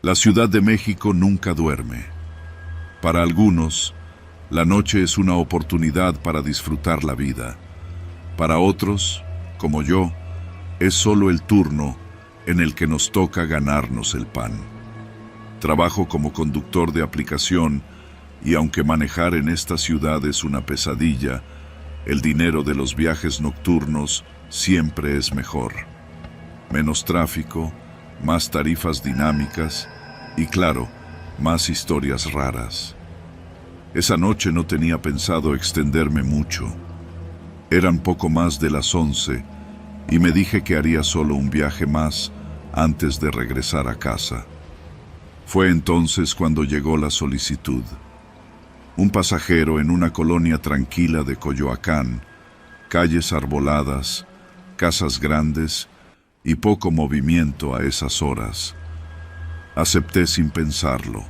La Ciudad de México nunca duerme. Para algunos, la noche es una oportunidad para disfrutar la vida. Para otros, como yo, es solo el turno en el que nos toca ganarnos el pan. Trabajo como conductor de aplicación y aunque manejar en esta ciudad es una pesadilla, el dinero de los viajes nocturnos siempre es mejor. Menos tráfico, más tarifas dinámicas y, claro, más historias raras. Esa noche no tenía pensado extenderme mucho. Eran poco más de las 11 y me dije que haría solo un viaje más antes de regresar a casa. Fue entonces cuando llegó la solicitud. Un pasajero en una colonia tranquila de Coyoacán, calles arboladas, casas grandes y poco movimiento a esas horas. Acepté sin pensarlo.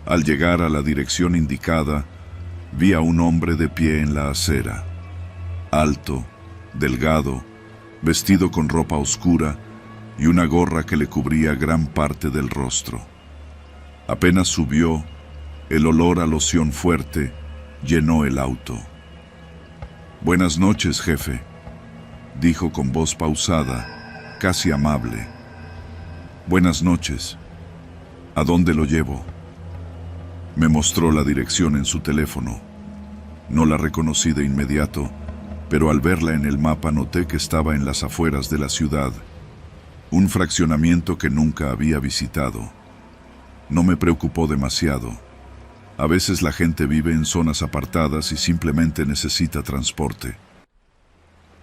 Al llegar a la dirección indicada, vi a un hombre de pie en la acera. Alto, delgado, vestido con ropa oscura y una gorra que le cubría gran parte del rostro. Apenas subió, el olor a loción fuerte llenó el auto. «Buenas noches, jefe», dijo con voz pausada, casi amable. «Buenas noches. ¿A dónde lo llevo?» Me mostró la dirección en su teléfono. No la reconocí de inmediato, pero al verla en el mapa noté que estaba en las afueras de la ciudad, un fraccionamiento que nunca había visitado. No me preocupó demasiado. A veces la gente vive en zonas apartadas y simplemente necesita transporte.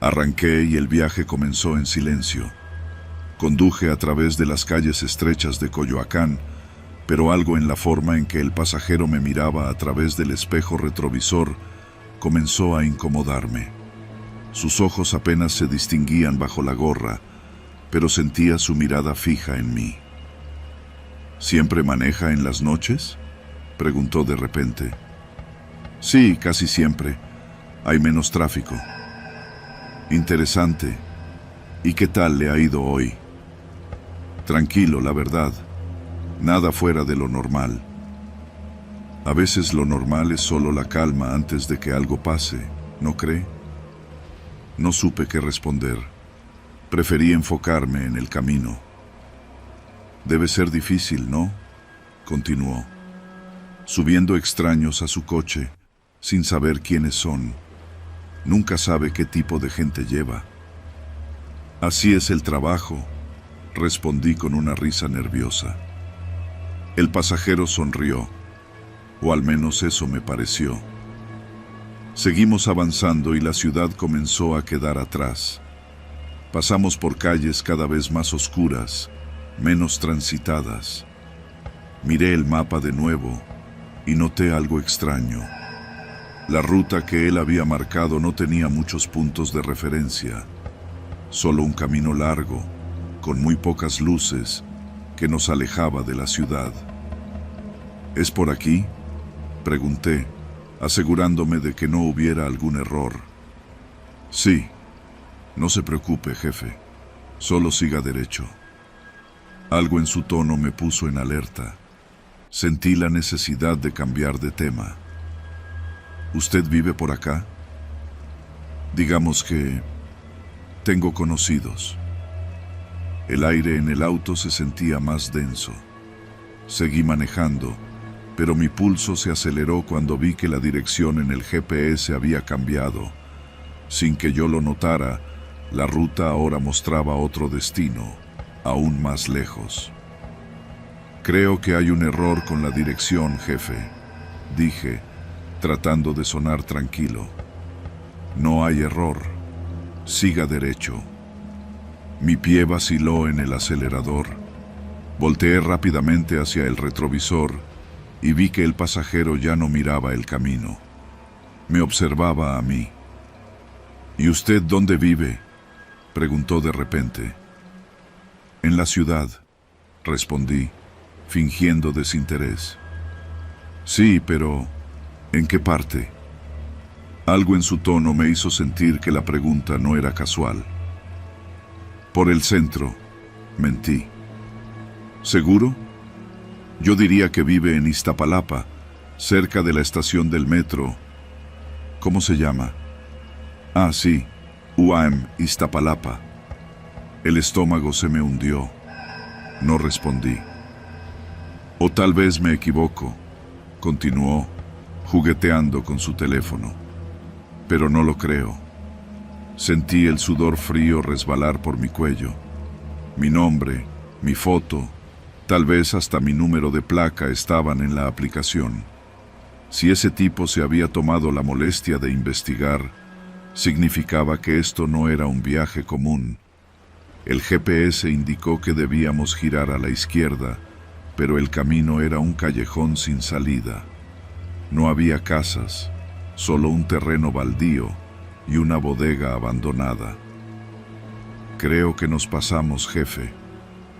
Arranqué y el viaje comenzó en silencio. Conduje a través de las calles estrechas de Coyoacán, pero algo en la forma en que el pasajero me miraba a través del espejo retrovisor comenzó a incomodarme. Sus ojos apenas se distinguían bajo la gorra, pero sentía su mirada fija en mí. «¿Siempre maneja en las noches?», preguntó de repente. «Sí, casi siempre. Hay menos tráfico». «Interesante. ¿Y qué tal le ha ido hoy?» «Tranquilo, la verdad. Nada fuera de lo normal. A veces lo normal es solo la calma antes de que algo pase, ¿no cree?». No supe qué responder. Preferí enfocarme en el camino. «Debe ser difícil, ¿no?», continuó, subiendo extraños a su coche, sin saber quiénes son. Nunca sabe qué tipo de gente lleva. «Así es el trabajo», respondí con una risa nerviosa. El pasajero sonrió, o al menos eso me pareció. Seguimos avanzando y la ciudad comenzó a quedar atrás. Pasamos por calles cada vez más oscuras, menos transitadas. Miré el mapa de nuevo y noté algo extraño. La ruta que él había marcado no tenía muchos puntos de referencia, solo un camino largo, con muy pocas luces, que nos alejaba de la ciudad. «¿Es por aquí?», pregunté, asegurándome de que no hubiera algún error. «Sí. No se preocupe, jefe. Solo siga derecho». Algo en su tono me puso en alerta. Sentí la necesidad de cambiar de tema. «¿Usted vive por acá?». «Digamos que tengo conocidos». El aire en el auto se sentía más denso. Seguí manejando, pero mi pulso se aceleró cuando vi que la dirección en el GPS había cambiado. Sin que yo lo notara, la ruta ahora mostraba otro destino, aún más lejos. «Creo que hay un error con la dirección, jefe», dije, tratando de sonar tranquilo. «No hay error. Siga derecho». Mi pie vaciló en el acelerador. Volteé rápidamente hacia el retrovisor y vi que el pasajero ya no miraba el camino. Me observaba a mí. «¿Y usted dónde vive?», preguntó de repente. «En la ciudad», respondí, fingiendo desinterés. «Sí, pero ¿en qué parte?». Algo en su tono me hizo sentir que la pregunta no era casual. «Por el centro», mentí. «¿Seguro?», Yo diría que vive en Iztapalapa, cerca de la estación del metro. ¿Cómo se llama? Ah, sí, UAM, Iztapalapa. El estómago se me hundió. No respondí. O tal vez me equivoco, continuó, jugueteando con su teléfono. Pero no lo creo. Sentí el sudor frío resbalar por mi cuello. Mi nombre, mi foto, tal vez hasta mi número de placa estaban en la aplicación. Si ese tipo se había tomado la molestia de investigar, significaba que esto no era un viaje común. El GPS indicó que debíamos girar a la izquierda, pero el camino era un callejón sin salida. No había casas, solo un terreno baldío y una bodega abandonada. Creo que nos pasamos, jefe,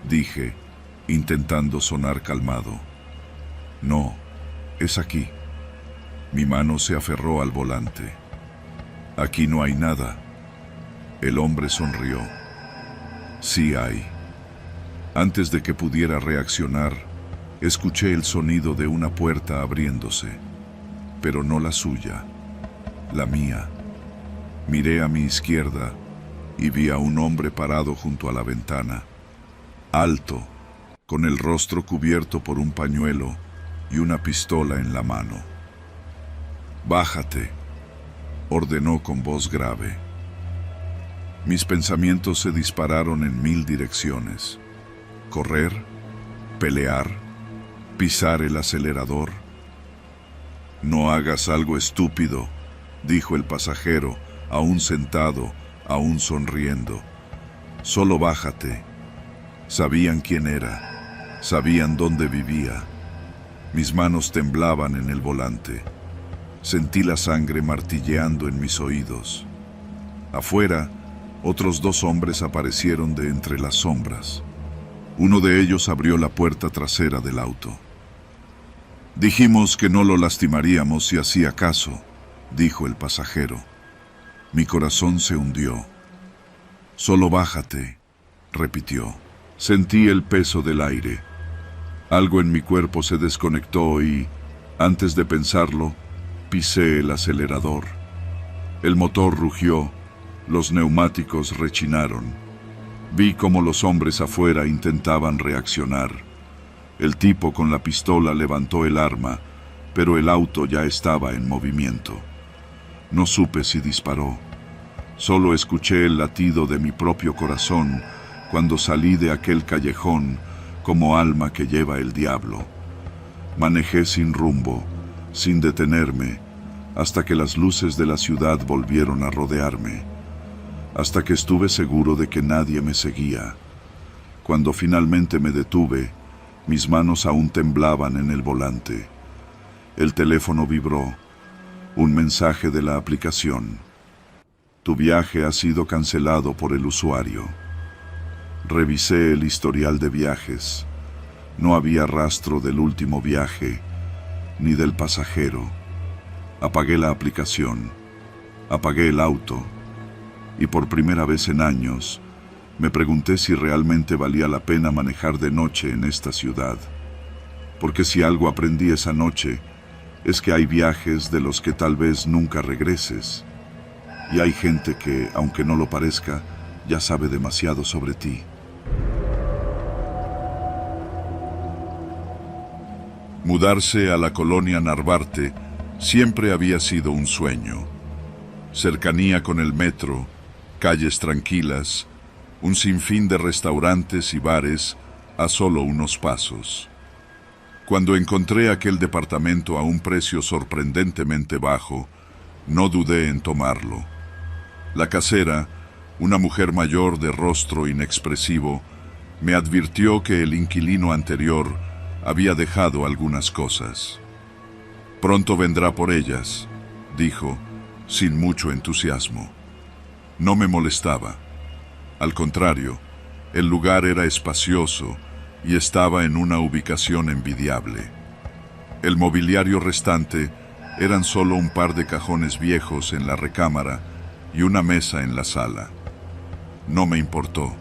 dije, intentando sonar calmado. No, es aquí. Mi mano se aferró al volante. Aquí no hay nada. El hombre sonrió. Sí hay. Antes de que pudiera reaccionar, escuché el sonido de una puerta abriéndose, pero no la suya, la mía. Miré a mi izquierda y vi a un hombre parado junto a la ventana, alto, con el rostro cubierto por un pañuelo y una pistola en la mano. «Bájate», ordenó con voz grave. Mis pensamientos se dispararon en 1000 direcciones. Correr, pelear, pisar el acelerador. «No hagas algo estúpido», dijo el pasajero, aún sentado, aún sonriendo. «Solo bájate». Sabían quién era, sabían dónde vivía. Mis manos temblaban en el volante. Sentí la sangre martilleando en mis oídos. Afuera, otros 2 hombres aparecieron de entre las sombras. Uno de ellos abrió la puerta trasera del auto. «Dijimos que no lo lastimaríamos si hacía caso», dijo el pasajero. Mi corazón se hundió. «Solo bájate», repitió. Sentí el peso del aire. Algo en mi cuerpo se desconectó y, antes de pensarlo, pisé el acelerador. El motor rugió, los neumáticos rechinaron. Vi cómo los hombres afuera intentaban reaccionar. El tipo con la pistola levantó el arma, pero el auto ya estaba en movimiento. No supe si disparó. Solo escuché el latido de mi propio corazón cuando salí de aquel callejón como alma que lleva el diablo. Manejé sin rumbo, sin detenerme, hasta que las luces de la ciudad volvieron a rodearme, hasta que estuve seguro de que nadie me seguía. Cuando finalmente me detuve, mis manos aún temblaban en el volante. El teléfono vibró. Un mensaje de la aplicación. «Tu viaje ha sido cancelado por el usuario». Revisé el historial de viajes. No había rastro del último viaje, ni del pasajero. Apagué la aplicación, apagué el auto, y por primera vez en años me pregunté si realmente valía la pena manejar de noche en esta ciudad. Porque si algo aprendí esa noche, es que hay viajes de los que tal vez nunca regreses. Y hay gente que, aunque no lo parezca, ya sabe demasiado sobre ti. Mudarse a la colonia Narvarte siempre había sido un sueño. Cercanía con el metro, calles tranquilas, un sinfín de restaurantes y bares a solo unos pasos. Cuando encontré aquel departamento a un precio sorprendentemente bajo, no dudé en tomarlo. La casera, una mujer mayor de rostro inexpresivo, me advirtió que el inquilino anterior había dejado algunas cosas. «Pronto vendrá por ellas», dijo, sin mucho entusiasmo. No me molestaba. Al contrario, el lugar era espacioso y estaba en una ubicación envidiable. El mobiliario restante eran solo un par de cajones viejos en la recámara y una mesa en la sala. No me importó.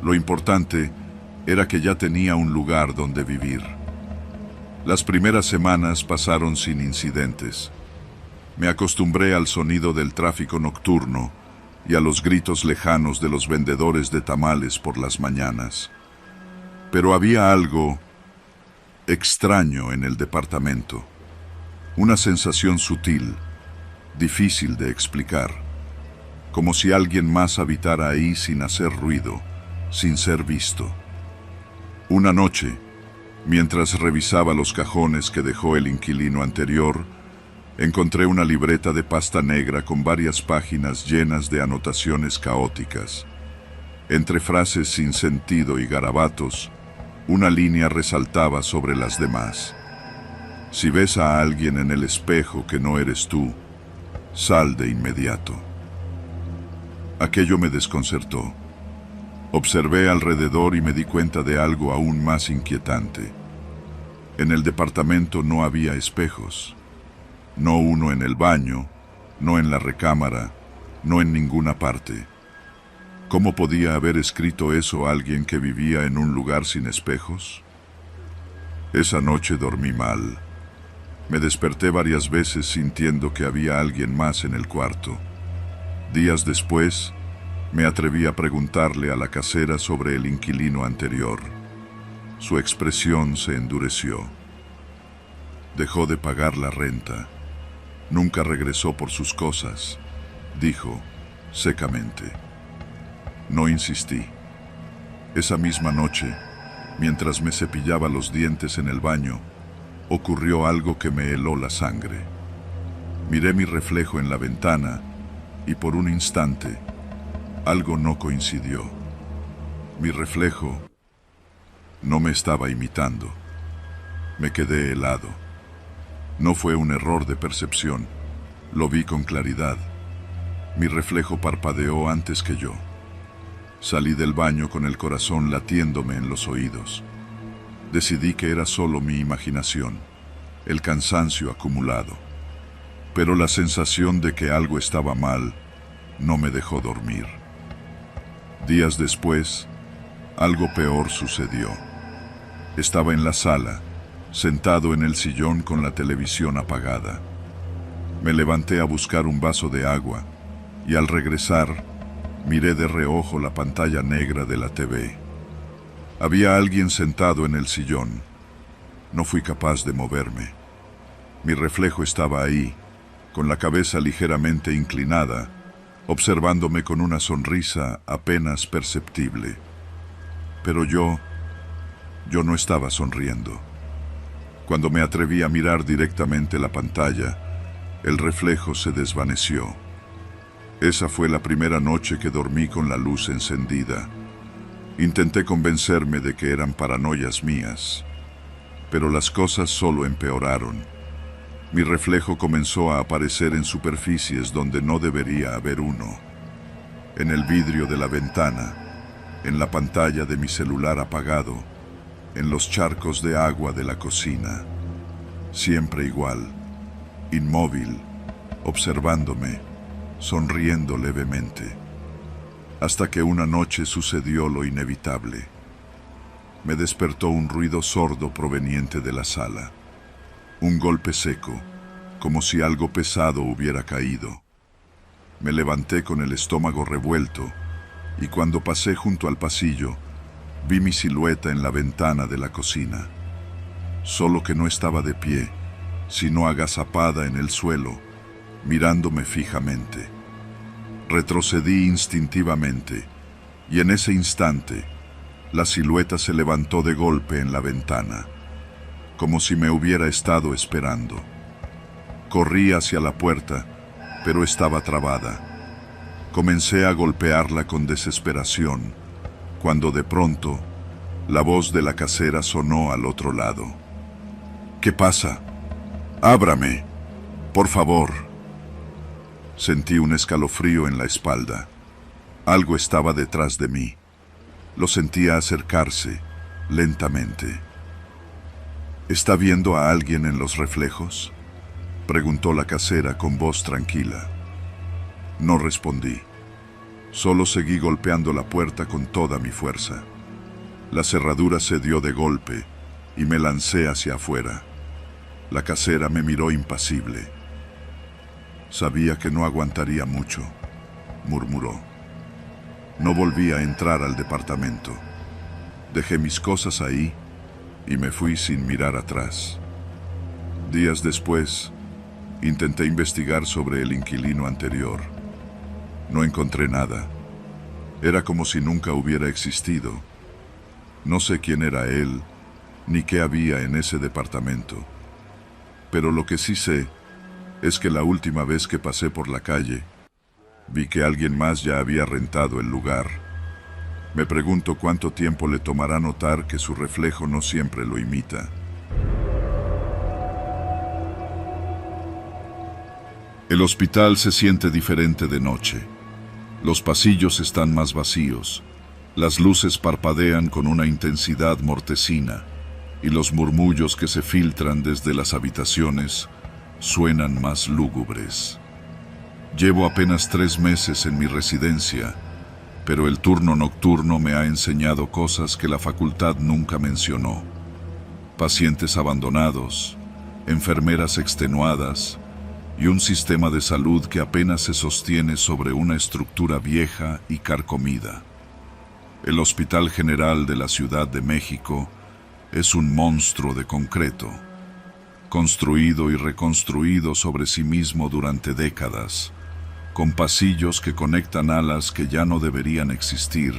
Lo importante era que ya tenía un lugar donde vivir. Las primeras semanas pasaron sin incidentes. Me acostumbré al sonido del tráfico nocturno y a los gritos lejanos de los vendedores de tamales por las mañanas. Pero había algo extraño en el departamento. Una sensación sutil, difícil de explicar, como si alguien más habitara ahí sin hacer ruido, sin ser visto. Una noche, mientras revisaba los cajones que dejó el inquilino anterior, encontré una libreta de pasta negra con varias páginas llenas de anotaciones caóticas. Entre frases sin sentido y garabatos, una línea resaltaba sobre las demás. Si ves a alguien en el espejo que no eres tú, sal de inmediato. Aquello me desconcertó. Observé alrededor y me di cuenta de algo aún más inquietante. En el departamento no había espejos. No uno en el baño, no en la recámara, no en ninguna parte. ¿Cómo podía haber escrito eso alguien que vivía en un lugar sin espejos? Esa noche dormí mal. Me desperté varias veces sintiendo que había alguien más en el cuarto. Días después, me atreví a preguntarle a la casera sobre el inquilino anterior. Su expresión se endureció. Dejó de pagar la renta. Nunca regresó por sus cosas, dijo secamente. No insistí. Esa misma noche, mientras me cepillaba los dientes en el baño, ocurrió algo que me heló la sangre. Miré mi reflejo en la ventana y por un instante, algo no coincidió. Mi reflejo no me estaba imitando. Me quedé helado. No fue un error de percepción. Lo vi con claridad. Mi reflejo parpadeó antes que yo. Salí del baño con el corazón latiéndome en los oídos. Decidí que era solo mi imaginación, el cansancio acumulado. Pero la sensación de que algo estaba mal no me dejó dormir. Días después, algo peor sucedió. Estaba en la sala, sentado en el sillón con la televisión apagada. Me levanté a buscar un vaso de agua y al regresar, miré de reojo la pantalla negra de la TV. Había alguien sentado en el sillón. No fui capaz de moverme. Mi reflejo estaba ahí, con la cabeza ligeramente inclinada, observándome con una sonrisa apenas perceptible. Pero yo no estaba sonriendo. Cuando me atreví a mirar directamente la pantalla, el reflejo se desvaneció. Esa fue la primera noche que dormí con la luz encendida. Intenté convencerme de que eran paranoias mías, pero las cosas solo empeoraron. Mi reflejo comenzó a aparecer en superficies donde no debería haber uno. En el vidrio de la ventana, en la pantalla de mi celular apagado, en los charcos de agua de la cocina. Siempre igual, inmóvil, observándome, sonriendo levemente. Hasta que una noche sucedió lo inevitable. Me despertó un ruido sordo proveniente de la sala. Un golpe seco, como si algo pesado hubiera caído. Me levanté con el estómago revuelto y cuando pasé junto al pasillo, vi mi silueta en la ventana de la cocina. Solo que no estaba de pie, sino agazapada en el suelo, mirándome fijamente. Retrocedí instintivamente, y en ese instante, la silueta se levantó de golpe en la ventana, como si me hubiera estado esperando. Corrí hacia la puerta, pero estaba trabada. Comencé a golpearla con desesperación, cuando de pronto, la voz de la casera sonó al otro lado. ¿Qué pasa? ¡Ábrame! ¡Por favor! Sentí un escalofrío en la espalda. Algo estaba detrás de mí. Lo sentía acercarse, lentamente. ¿Está viendo a alguien en los reflejos?, preguntó la casera con voz tranquila. No respondí. Solo seguí golpeando la puerta con toda mi fuerza. La cerradura se dio de golpe y me lancé hacia afuera. La casera me miró impasible. Sabía que no aguantaría mucho, murmuró. No volví a entrar al departamento. Dejé mis cosas ahí y me fui sin mirar atrás. Días después, intenté investigar sobre el inquilino anterior. No encontré nada. Era como si nunca hubiera existido. No sé quién era él, ni qué había en ese departamento. Pero lo que sí sé es que la última vez que pasé por la calle, vi que alguien más ya había rentado el lugar. Me pregunto cuánto tiempo le tomará notar que su reflejo no siempre lo imita. El hospital se siente diferente de noche. Los pasillos están más vacíos. Las luces parpadean con una intensidad mortecina y los murmullos que se filtran desde las habitaciones suenan más lúgubres. Llevo apenas 3 meses en mi residencia, pero el turno nocturno me ha enseñado cosas que la facultad nunca mencionó. Pacientes abandonados, enfermeras extenuadas y un sistema de salud que apenas se sostiene sobre una estructura vieja y carcomida. El Hospital General de la Ciudad de México es un monstruo de concreto, construido y reconstruido sobre sí mismo durante décadas, con pasillos que conectan alas que ya no deberían existir,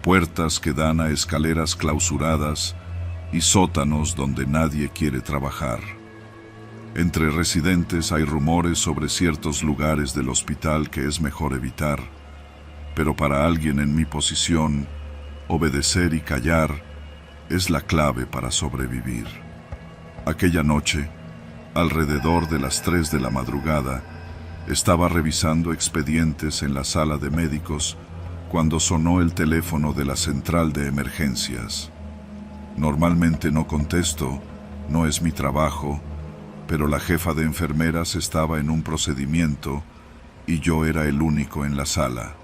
puertas que dan a escaleras clausuradas y sótanos donde nadie quiere trabajar. Entre residentes hay rumores sobre ciertos lugares del hospital que es mejor evitar, pero para alguien en mi posición, obedecer y callar es la clave para sobrevivir. Aquella noche, alrededor de las 3 de la madrugada, estaba revisando expedientes en la sala de médicos cuando sonó el teléfono de la central de emergencias. Normalmente no contesto, no es mi trabajo, pero la jefa de enfermeras estaba en un procedimiento y yo era el único en la sala.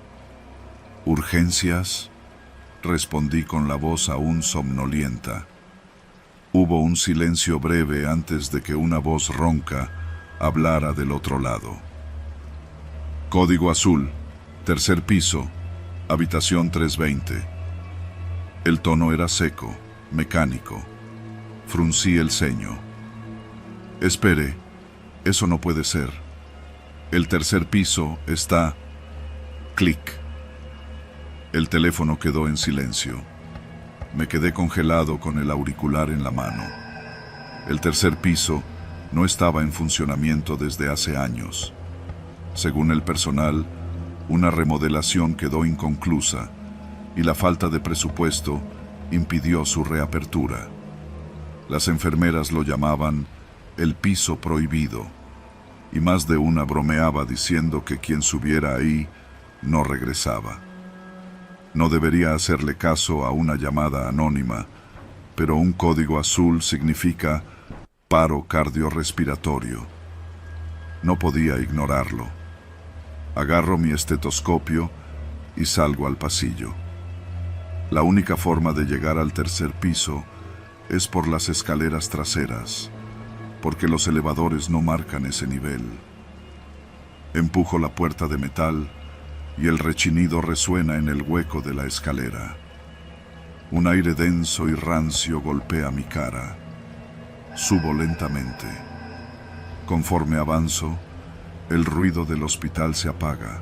¿Urgencias?, respondí con la voz aún somnolienta. Hubo un silencio breve antes de que una voz ronca hablara del otro lado. Código azul, 3er piso, habitación 320. El tono era seco, mecánico. Fruncí el ceño. Espere, eso no puede ser. El 3er piso está... Clic. El teléfono quedó en silencio. Me quedé congelado con el auricular en la mano. El 3er piso no estaba en funcionamiento desde hace años. Según el personal, una remodelación quedó inconclusa y la falta de presupuesto impidió su reapertura. Las enfermeras lo llamaban el piso prohibido, y más de una bromeaba diciendo que quien subiera ahí no regresaba. No debería hacerle caso a una llamada anónima, pero un código azul significa paro cardiorrespiratorio. No podía ignorarlo. Agarro mi estetoscopio y salgo al pasillo. La única forma de llegar al 3er piso es por las escaleras traseras, porque los elevadores no marcan ese nivel. Empujo la puerta de metal y el rechinido resuena en el hueco de la escalera. Un aire denso y rancio golpea mi cara. Subo lentamente. Conforme avanzo, el ruido del hospital se apaga.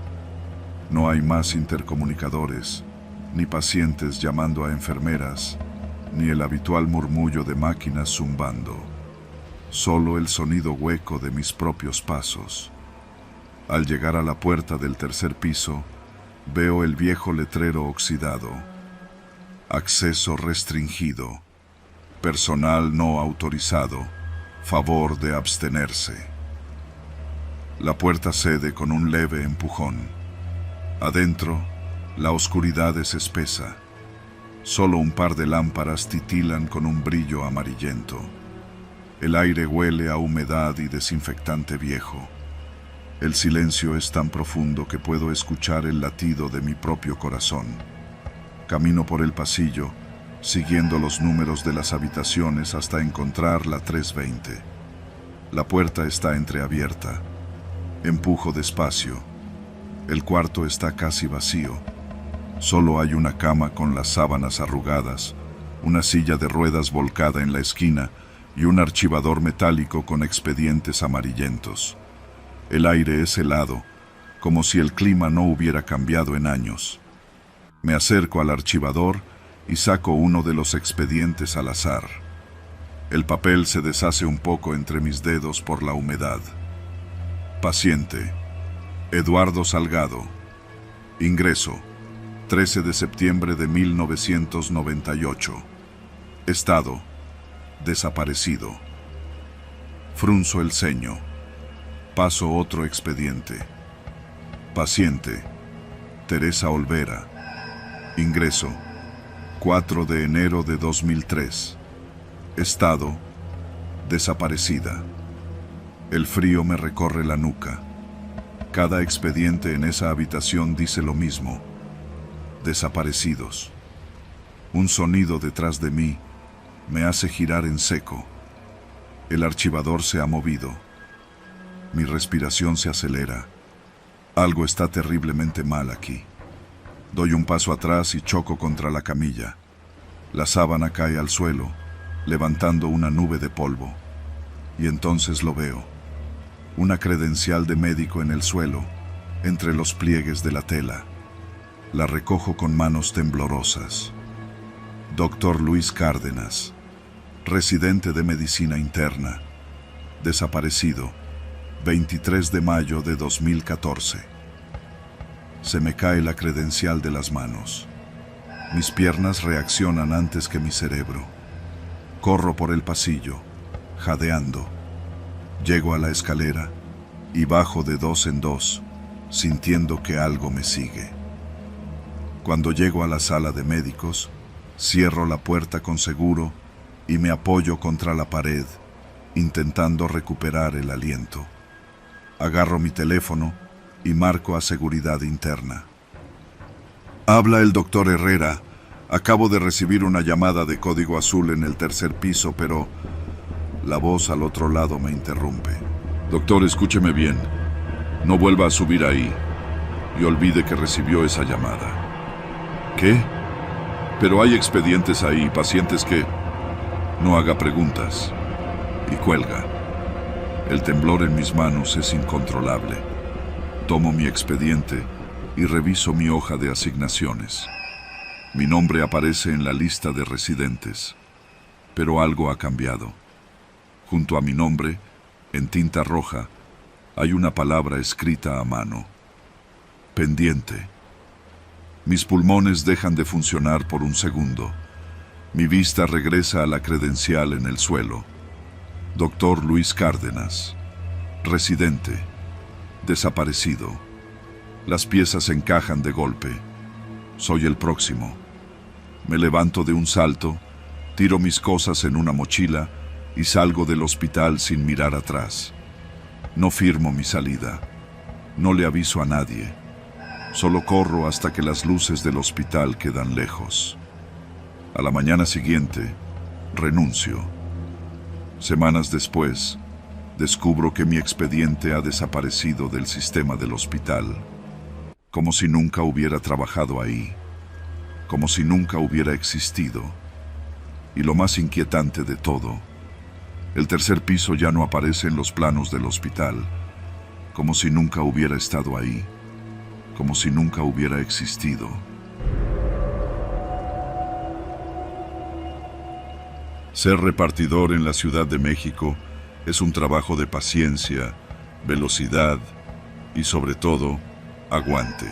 No hay más intercomunicadores, ni pacientes llamando a enfermeras, ni el habitual murmullo de máquinas zumbando. Solo el sonido hueco de mis propios pasos. Al llegar a la puerta del 3er piso, veo el viejo letrero oxidado. Acceso restringido. Personal no autorizado. Favor de abstenerse. La puerta cede con un leve empujón. Adentro, la oscuridad es espesa. Solo un par de lámparas titilan con un brillo amarillento. El aire huele a humedad y desinfectante viejo. El silencio es tan profundo que puedo escuchar el latido de mi propio corazón. Camino por el pasillo, siguiendo los números de las habitaciones hasta encontrar la 320. La puerta está entreabierta. Empujo despacio. El cuarto está casi vacío. Solo hay una cama con las sábanas arrugadas, una silla de ruedas volcada en la esquina y un archivador metálico con expedientes amarillentos. El aire es helado, como si el clima no hubiera cambiado en años. Me acerco al archivador y saco uno de los expedientes al azar. El papel se deshace un poco entre mis dedos por la humedad. Paciente: Eduardo Salgado. Ingreso: 13 de septiembre de 1998. Estado: desaparecido. Frunzo el ceño. Paso otro expediente. Paciente: Teresa Olvera. Ingreso: 4 de enero de 2003. Estado: desaparecida. El frío me recorre la nuca. Cada expediente en esa habitación dice lo mismo: desaparecidos. Un sonido detrás de mí me hace girar en seco. El archivador se ha movido. Mi respiración se acelera. Algo está terriblemente mal aquí. Doy un paso atrás y choco contra la camilla. La sábana cae al suelo, levantando una nube de polvo. Y entonces lo veo. Una credencial de médico en el suelo, entre los pliegues de la tela. La recojo con manos temblorosas. Dr. Luis Cárdenas, residente de medicina interna, desaparecido, 23 de mayo de 2014. Se me cae la credencial de las manos. Mis piernas reaccionan antes que mi cerebro. Corro por el pasillo, jadeando. Llego a la escalera y bajo de 2 en 2, sintiendo que algo me sigue. Cuando llego a la sala de médicos, cierro la puerta con seguro y me apoyo contra la pared, intentando recuperar el aliento. Agarro mi teléfono y marco a seguridad interna. Habla el doctor Herrera. Acabo de recibir una llamada de código azul en el 3er piso, pero la voz al otro lado me interrumpe. Doctor, escúcheme bien. No vuelva a subir ahí y olvide que recibió esa llamada. ¿Qué? Pero hay expedientes ahí, pacientes que... No haga preguntas. Y cuelga. El temblor en mis manos es incontrolable. Tomo mi expediente y reviso mi hoja de asignaciones. Mi nombre aparece en la lista de residentes, pero algo ha cambiado. Junto a mi nombre, en tinta roja, hay una palabra escrita a mano: pendiente. Mis pulmones dejan de funcionar por un segundo. Mi vista regresa a la credencial en el suelo. Dr. Luis Cárdenas, residente, desaparecido. Las piezas encajan de golpe. Soy el próximo. Me levanto de un salto, tiro mis cosas en una mochila y salgo del hospital sin mirar atrás. No firmo mi salida. No le aviso a nadie. Solo corro hasta que las luces del hospital quedan lejos. A la mañana siguiente, renuncio. Semanas después, descubro que mi expediente ha desaparecido del sistema del hospital, como si nunca hubiera trabajado ahí, como si nunca hubiera existido. Y lo más inquietante de todo, el 3er piso ya no aparece en los planos del hospital, como si nunca hubiera estado ahí, como si nunca hubiera existido. Ser repartidor en la Ciudad de México es un trabajo de paciencia, velocidad y, sobre todo, aguante.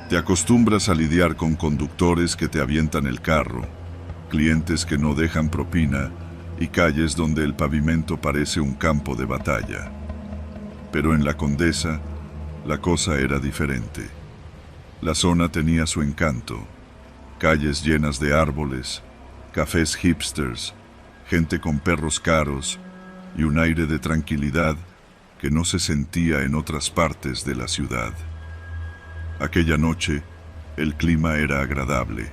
Te acostumbras a lidiar con conductores que te avientan el carro, clientes que no dejan propina y calles donde el pavimento parece un campo de batalla. Pero en la Condesa, la cosa era diferente. La zona tenía su encanto: calles llenas de árboles, cafés hipsters, gente con perros caros y un aire de tranquilidad que no se sentía en otras partes de la ciudad. Aquella noche, el clima era agradable.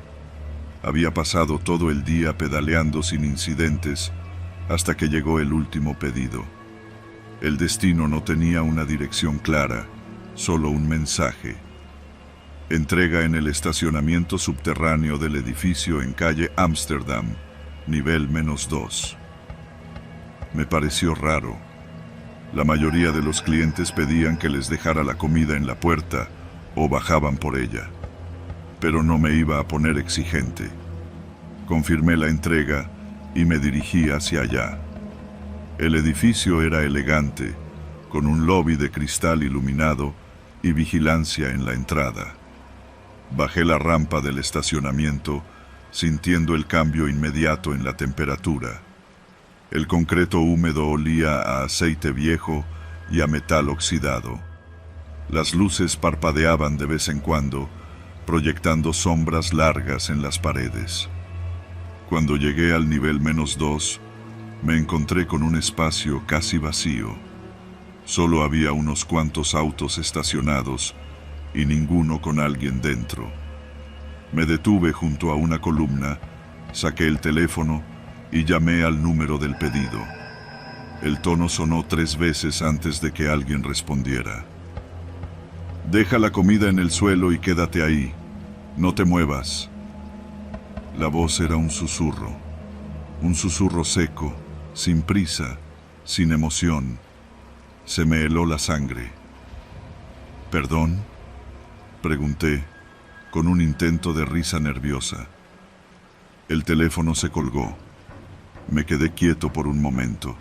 Había pasado todo el día pedaleando sin incidentes hasta que llegó el último pedido. El destino no tenía una dirección clara, solo un mensaje. Entrega en el estacionamiento subterráneo del edificio en calle Ámsterdam, nivel -2. Me pareció raro. La mayoría de los clientes pedían que les dejara la comida en la puerta o bajaban por ella. Pero no me iba a poner exigente. Confirmé la entrega y me dirigí hacia allá. El edificio era elegante, con un lobby de cristal iluminado y vigilancia en la entrada. Bajé la rampa del estacionamiento, sintiendo el cambio inmediato en la temperatura. El concreto húmedo olía a aceite viejo y a metal oxidado. Las luces parpadeaban de vez en cuando, proyectando sombras largas en las paredes. Cuando llegué al nivel -2, me encontré con un espacio casi vacío. Solo había unos cuantos autos estacionados y ninguno con alguien dentro. Me detuve junto a una columna, saqué el teléfono y llamé al número del pedido. El tono sonó 3 veces antes de que alguien respondiera. «Deja la comida en el suelo y quédate ahí. No te muevas». La voz era un susurro seco, sin prisa, sin emoción. Se me heló la sangre. «¿Perdón?», pregunté, con un intento de risa nerviosa. El teléfono se colgó. Me quedé quieto por un momento.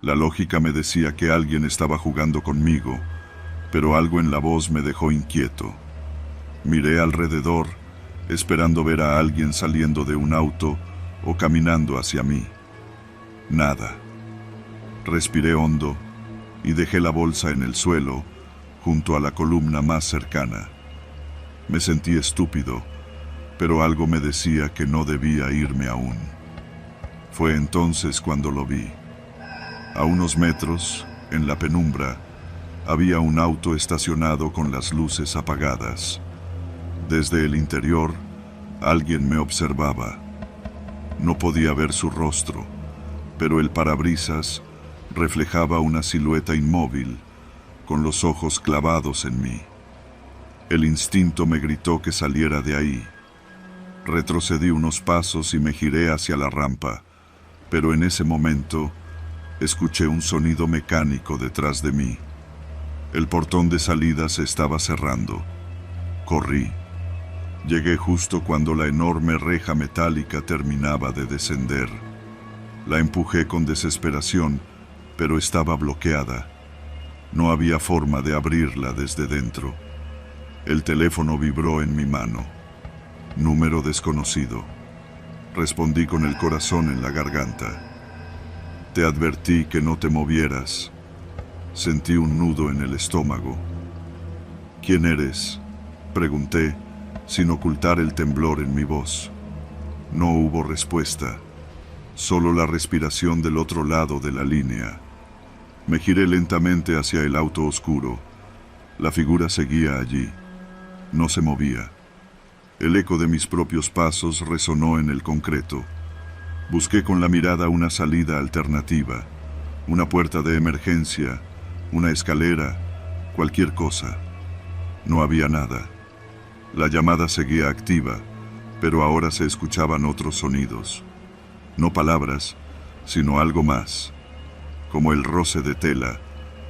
La lógica me decía que alguien estaba jugando conmigo, pero algo en la voz me dejó inquieto. Miré alrededor, esperando ver a alguien saliendo de un auto o caminando hacia mí. Nada. Respiré hondo y dejé la bolsa en el suelo, junto a la columna más cercana. Me sentí estúpido, pero algo me decía que no debía irme aún. Fue entonces cuando lo vi. A unos metros, en la penumbra, había un auto estacionado con las luces apagadas. Desde el interior, alguien me observaba. No podía ver su rostro, pero el parabrisas reflejaba una silueta inmóvil, con los ojos clavados en mí. El instinto me gritó que saliera de ahí. Retrocedí unos pasos y me giré hacia la rampa, pero en ese momento escuché un sonido mecánico detrás de mí. El portón de salida se estaba cerrando. Corrí. Llegué justo cuando la enorme reja metálica terminaba de descender. La empujé con desesperación, pero estaba bloqueada. No había forma de abrirla desde dentro. El teléfono vibró en mi mano. Número desconocido. Respondí con el corazón en la garganta. Te advertí que no te movieras. Sentí un nudo en el estómago. ¿Quién eres?, pregunté, sin ocultar el temblor en mi voz. No hubo respuesta, solo la respiración del otro lado de la línea. Me giré lentamente hacia el auto oscuro. La figura seguía allí. No se movía. El eco de mis propios pasos resonó en el concreto. Busqué con la mirada una salida alternativa, una puerta de emergencia, una escalera, cualquier cosa. No había nada. La llamada seguía activa, pero ahora se escuchaban otros sonidos. No palabras, sino algo más, como el roce de tela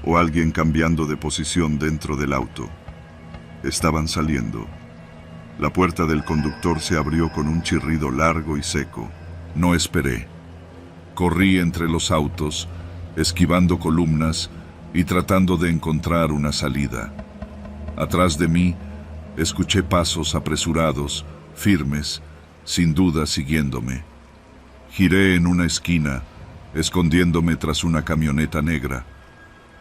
o alguien cambiando de posición dentro del auto. Estaban saliendo. La puerta del conductor se abrió con un chirrido largo y seco. No esperé. Corrí entre los autos, esquivando columnas y tratando de encontrar una salida. Atrás de mí, escuché pasos apresurados, firmes, sin duda siguiéndome. Giré en una esquina, escondiéndome tras una camioneta negra.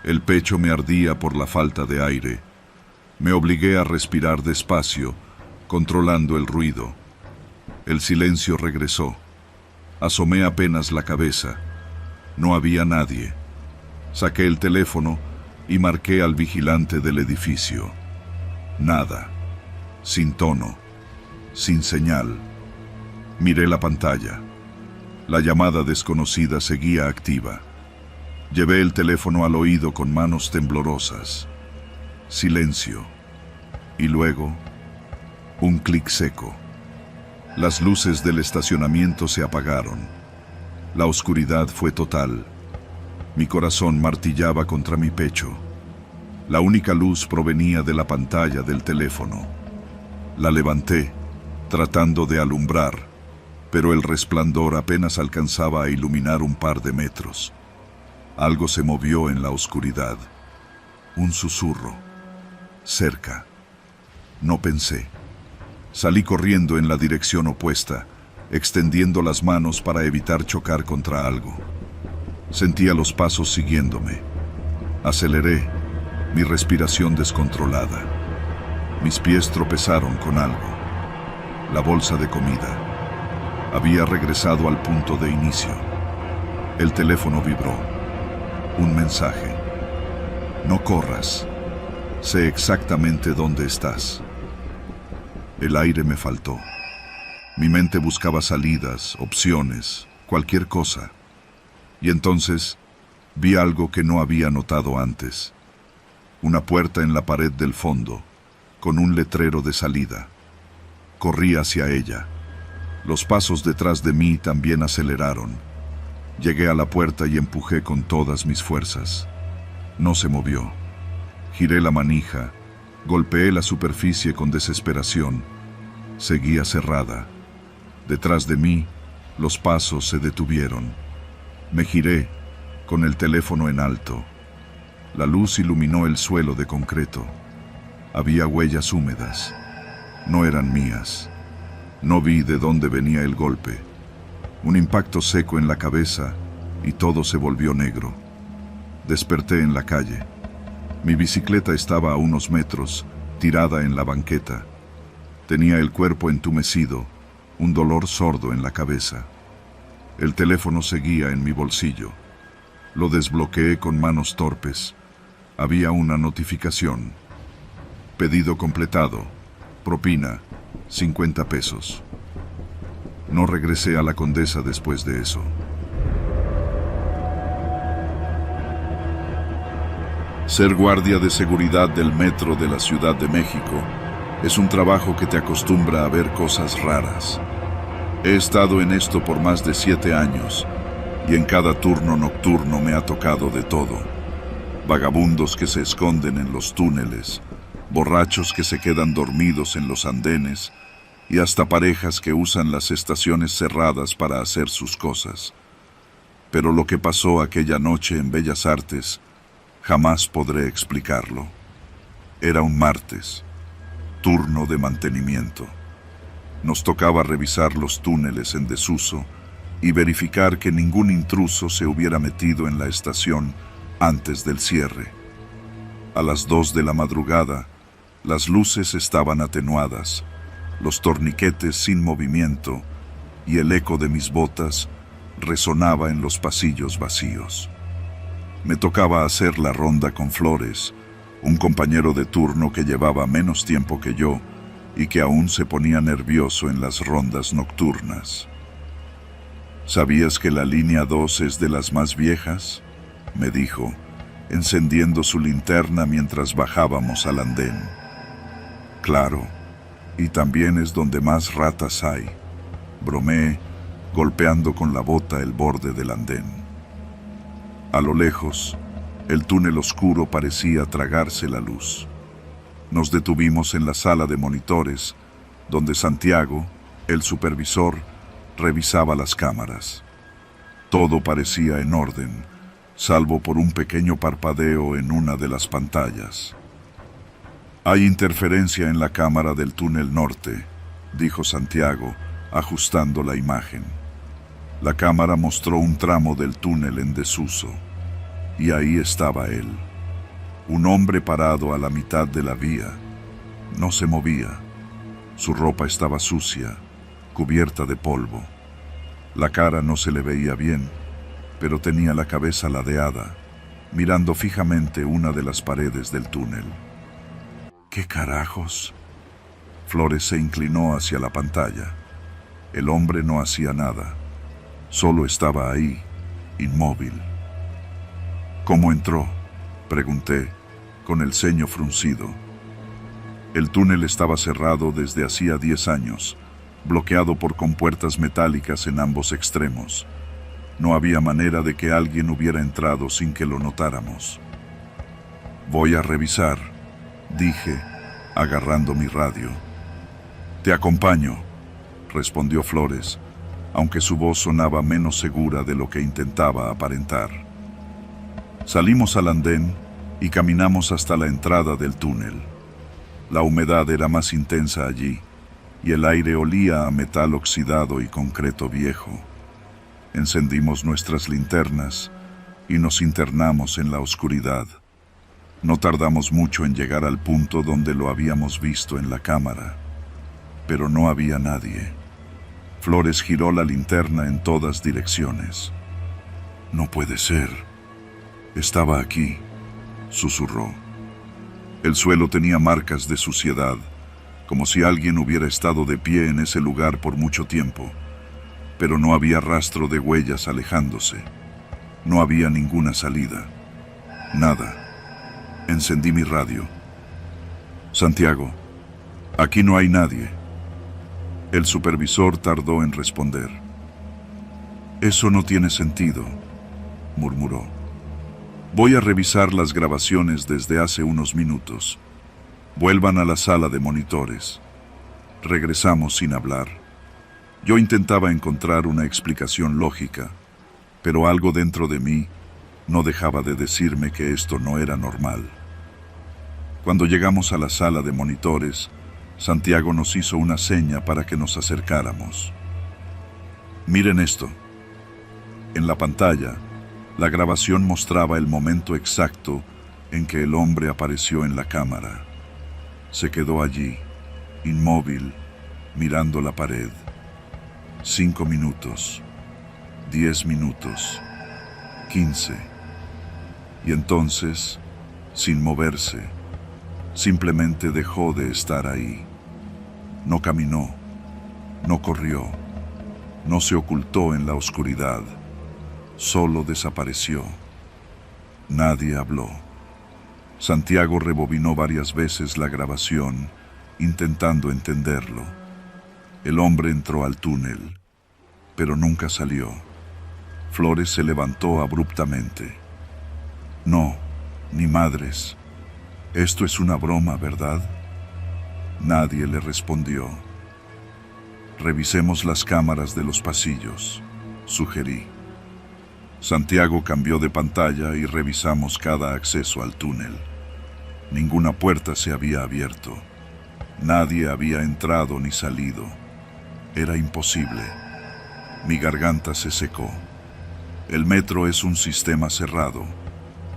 El pecho me ardía por la falta de aire. Me obligué a respirar despacio, controlando el ruido. El silencio regresó. Asomé apenas la cabeza. No había nadie. Saqué el teléfono y marqué al vigilante del edificio. Nada. Sin tono. Sin señal. Miré la pantalla. La llamada desconocida seguía activa. Llevé el teléfono al oído con manos temblorosas. Silencio. Y luego, un clic seco. Las luces del estacionamiento se apagaron. La oscuridad fue total. Mi corazón martillaba contra mi pecho. La única luz provenía de la pantalla del teléfono. La levanté, tratando de alumbrar, pero el resplandor apenas alcanzaba a iluminar un par de metros. Algo se movió en la oscuridad. Un susurro. Cerca. No pensé. Salí corriendo en la dirección opuesta, extendiendo las manos para evitar chocar contra algo. Sentía los pasos siguiéndome. Aceleré, mi respiración descontrolada. Mis pies tropezaron con algo. La bolsa de comida. Había regresado al punto de inicio. El teléfono vibró. Un mensaje. No corras. Sé exactamente dónde estás. El aire me faltó. Mi mente buscaba salidas, opciones, cualquier cosa. Y entonces vi algo que no había notado antes. Una puerta en la pared del fondo, con un letrero de salida. Corrí hacia ella. Los pasos detrás de mí también aceleraron. Llegué a la puerta y empujé con todas mis fuerzas. No se movió. Giré la manija, golpeé la superficie con desesperación. Seguía cerrada. Detrás de mí, los pasos se detuvieron. Me giré, con el teléfono en alto. La luz iluminó el suelo de concreto. Había huellas húmedas. No eran mías. No vi de dónde venía el golpe. Un impacto seco en la cabeza y todo se volvió negro. Desperté en la calle. Mi bicicleta estaba a unos metros, tirada en la banqueta. Tenía el cuerpo entumecido, un dolor sordo en la cabeza. El teléfono seguía en mi bolsillo. Lo desbloqueé con manos torpes. Había una notificación. Pedido completado. Propina, 50 pesos. No regresé a la Condesa después de eso. Ser guardia de seguridad del metro de la Ciudad de México es un trabajo que te acostumbra a ver cosas raras. He estado en esto por más de 7 años y en cada turno nocturno me ha tocado de todo. Vagabundos que se esconden en los túneles, borrachos que se quedan dormidos en los andenes y hasta parejas que usan las estaciones cerradas para hacer sus cosas. Pero lo que pasó aquella noche en Bellas Artes, jamás podré explicarlo. Era un martes, turno de mantenimiento. Nos tocaba revisar los túneles en desuso y verificar que ningún intruso se hubiera metido en la estación antes del cierre. A las 2 de la madrugada, las luces estaban atenuadas, los torniquetes sin movimiento y el eco de mis botas resonaba en los pasillos vacíos. Me tocaba hacer la ronda con Flores, un compañero de turno que llevaba menos tiempo que yo y que aún se ponía nervioso en las rondas nocturnas. ¿Sabías que la línea 2 es de las más viejas?, me dijo, encendiendo su linterna mientras bajábamos al andén. Claro, y también es donde más ratas hay, bromeé, golpeando con la bota el borde del andén. A lo lejos, el túnel oscuro parecía tragarse la luz. Nos detuvimos en la sala de monitores, donde Santiago, el supervisor, revisaba las cámaras. Todo parecía en orden, salvo por un pequeño parpadeo en una de las pantallas. Hay interferencia en la cámara del túnel norte, dijo Santiago, ajustando la imagen. La cámara mostró un tramo del túnel en desuso, y ahí estaba él. Un hombre parado a la mitad de la vía. No se movía. Su ropa estaba sucia, cubierta de polvo. La cara no se le veía bien, pero tenía la cabeza ladeada, mirando fijamente una de las paredes del túnel. ¿Qué carajos? Flores se inclinó hacia la pantalla. El hombre no hacía nada. Solo estaba ahí, inmóvil. ¿Cómo entró?, pregunté, con el ceño fruncido. El túnel estaba cerrado desde hacía 10 años, bloqueado por compuertas metálicas en ambos extremos. No había manera de que alguien hubiera entrado sin que lo notáramos. Voy a revisar, dije, agarrando mi radio. Te acompaño, respondió Flores, aunque su voz sonaba menos segura de lo que intentaba aparentar. Salimos al andén y caminamos hasta la entrada del túnel. La humedad era más intensa allí, y el aire olía a metal oxidado y concreto viejo. Encendimos nuestras linternas y nos internamos en la oscuridad. No tardamos mucho en llegar al punto donde lo habíamos visto en la cámara, pero no había nadie. Flores giró la linterna en todas direcciones. No puede ser. Estaba aquí, susurró. El suelo tenía marcas de suciedad, como si alguien hubiera estado de pie en ese lugar por mucho tiempo, pero no había rastro de huellas alejándose. No había ninguna salida. Nada. Encendí mi radio. Santiago, aquí no hay nadie. El supervisor tardó en responder. Eso no tiene sentido, murmuró. Voy a revisar las grabaciones desde hace unos minutos. Vuelvan a la sala de monitores. Regresamos sin hablar. Yo intentaba encontrar una explicación lógica, pero algo dentro de mí no dejaba de decirme que esto no era normal. Cuando llegamos a la sala de monitores, Santiago nos hizo una seña para que nos acercáramos. Miren esto. En la pantalla, la grabación mostraba el momento exacto en que el hombre apareció en la cámara. Se quedó allí, inmóvil, mirando la pared. 5 minutos, 10 minutos, 15. Y entonces, sin moverse, simplemente dejó de estar ahí. No caminó, no corrió, no se ocultó en la oscuridad, solo desapareció. Nadie habló. Santiago rebobinó varias veces la grabación, intentando entenderlo. El hombre entró al túnel, pero nunca salió. Flores se levantó abruptamente. No, ni madres. Esto es una broma, ¿verdad? Nadie le respondió. Revisemos las cámaras de los pasillos, sugerí. Santiago cambió de pantalla y revisamos cada acceso al túnel. Ninguna puerta se había abierto. Nadie había entrado ni salido. Era imposible. Mi garganta se secó. El metro es un sistema cerrado.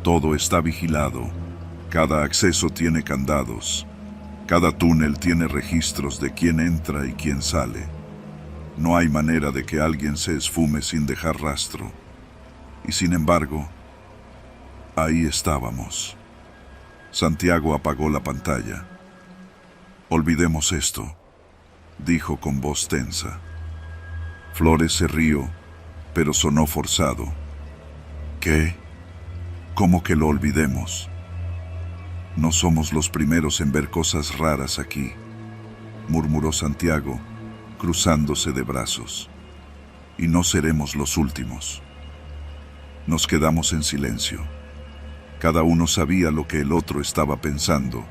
Todo está vigilado. Cada acceso tiene candados. Cada túnel tiene registros de quién entra y quién sale. No hay manera de que alguien se esfume sin dejar rastro. Y sin embargo, ahí estábamos. Santiago apagó la pantalla. Olvidemos esto, dijo con voz tensa. Flores se rió, pero sonó forzado. ¿Qué? ¿Cómo que lo olvidemos? No somos los primeros en ver cosas raras aquí, murmuró Santiago, cruzándose de brazos. Y no seremos los últimos. Nos quedamos en silencio. Cada uno sabía lo que el otro estaba pensando,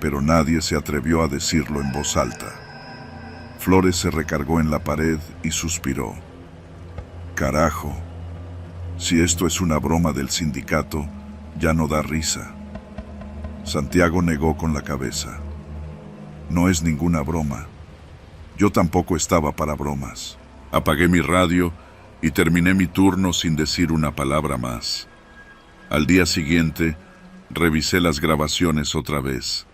pero nadie se atrevió a decirlo en voz alta. Flores se recargó en la pared y suspiró. Carajo, si esto es una broma del sindicato, ya no da risa. Santiago negó con la cabeza. No es ninguna broma. Yo tampoco estaba para bromas. Apagué mi radio y terminé mi turno sin decir una palabra más. Al día siguiente, revisé las grabaciones otra vez.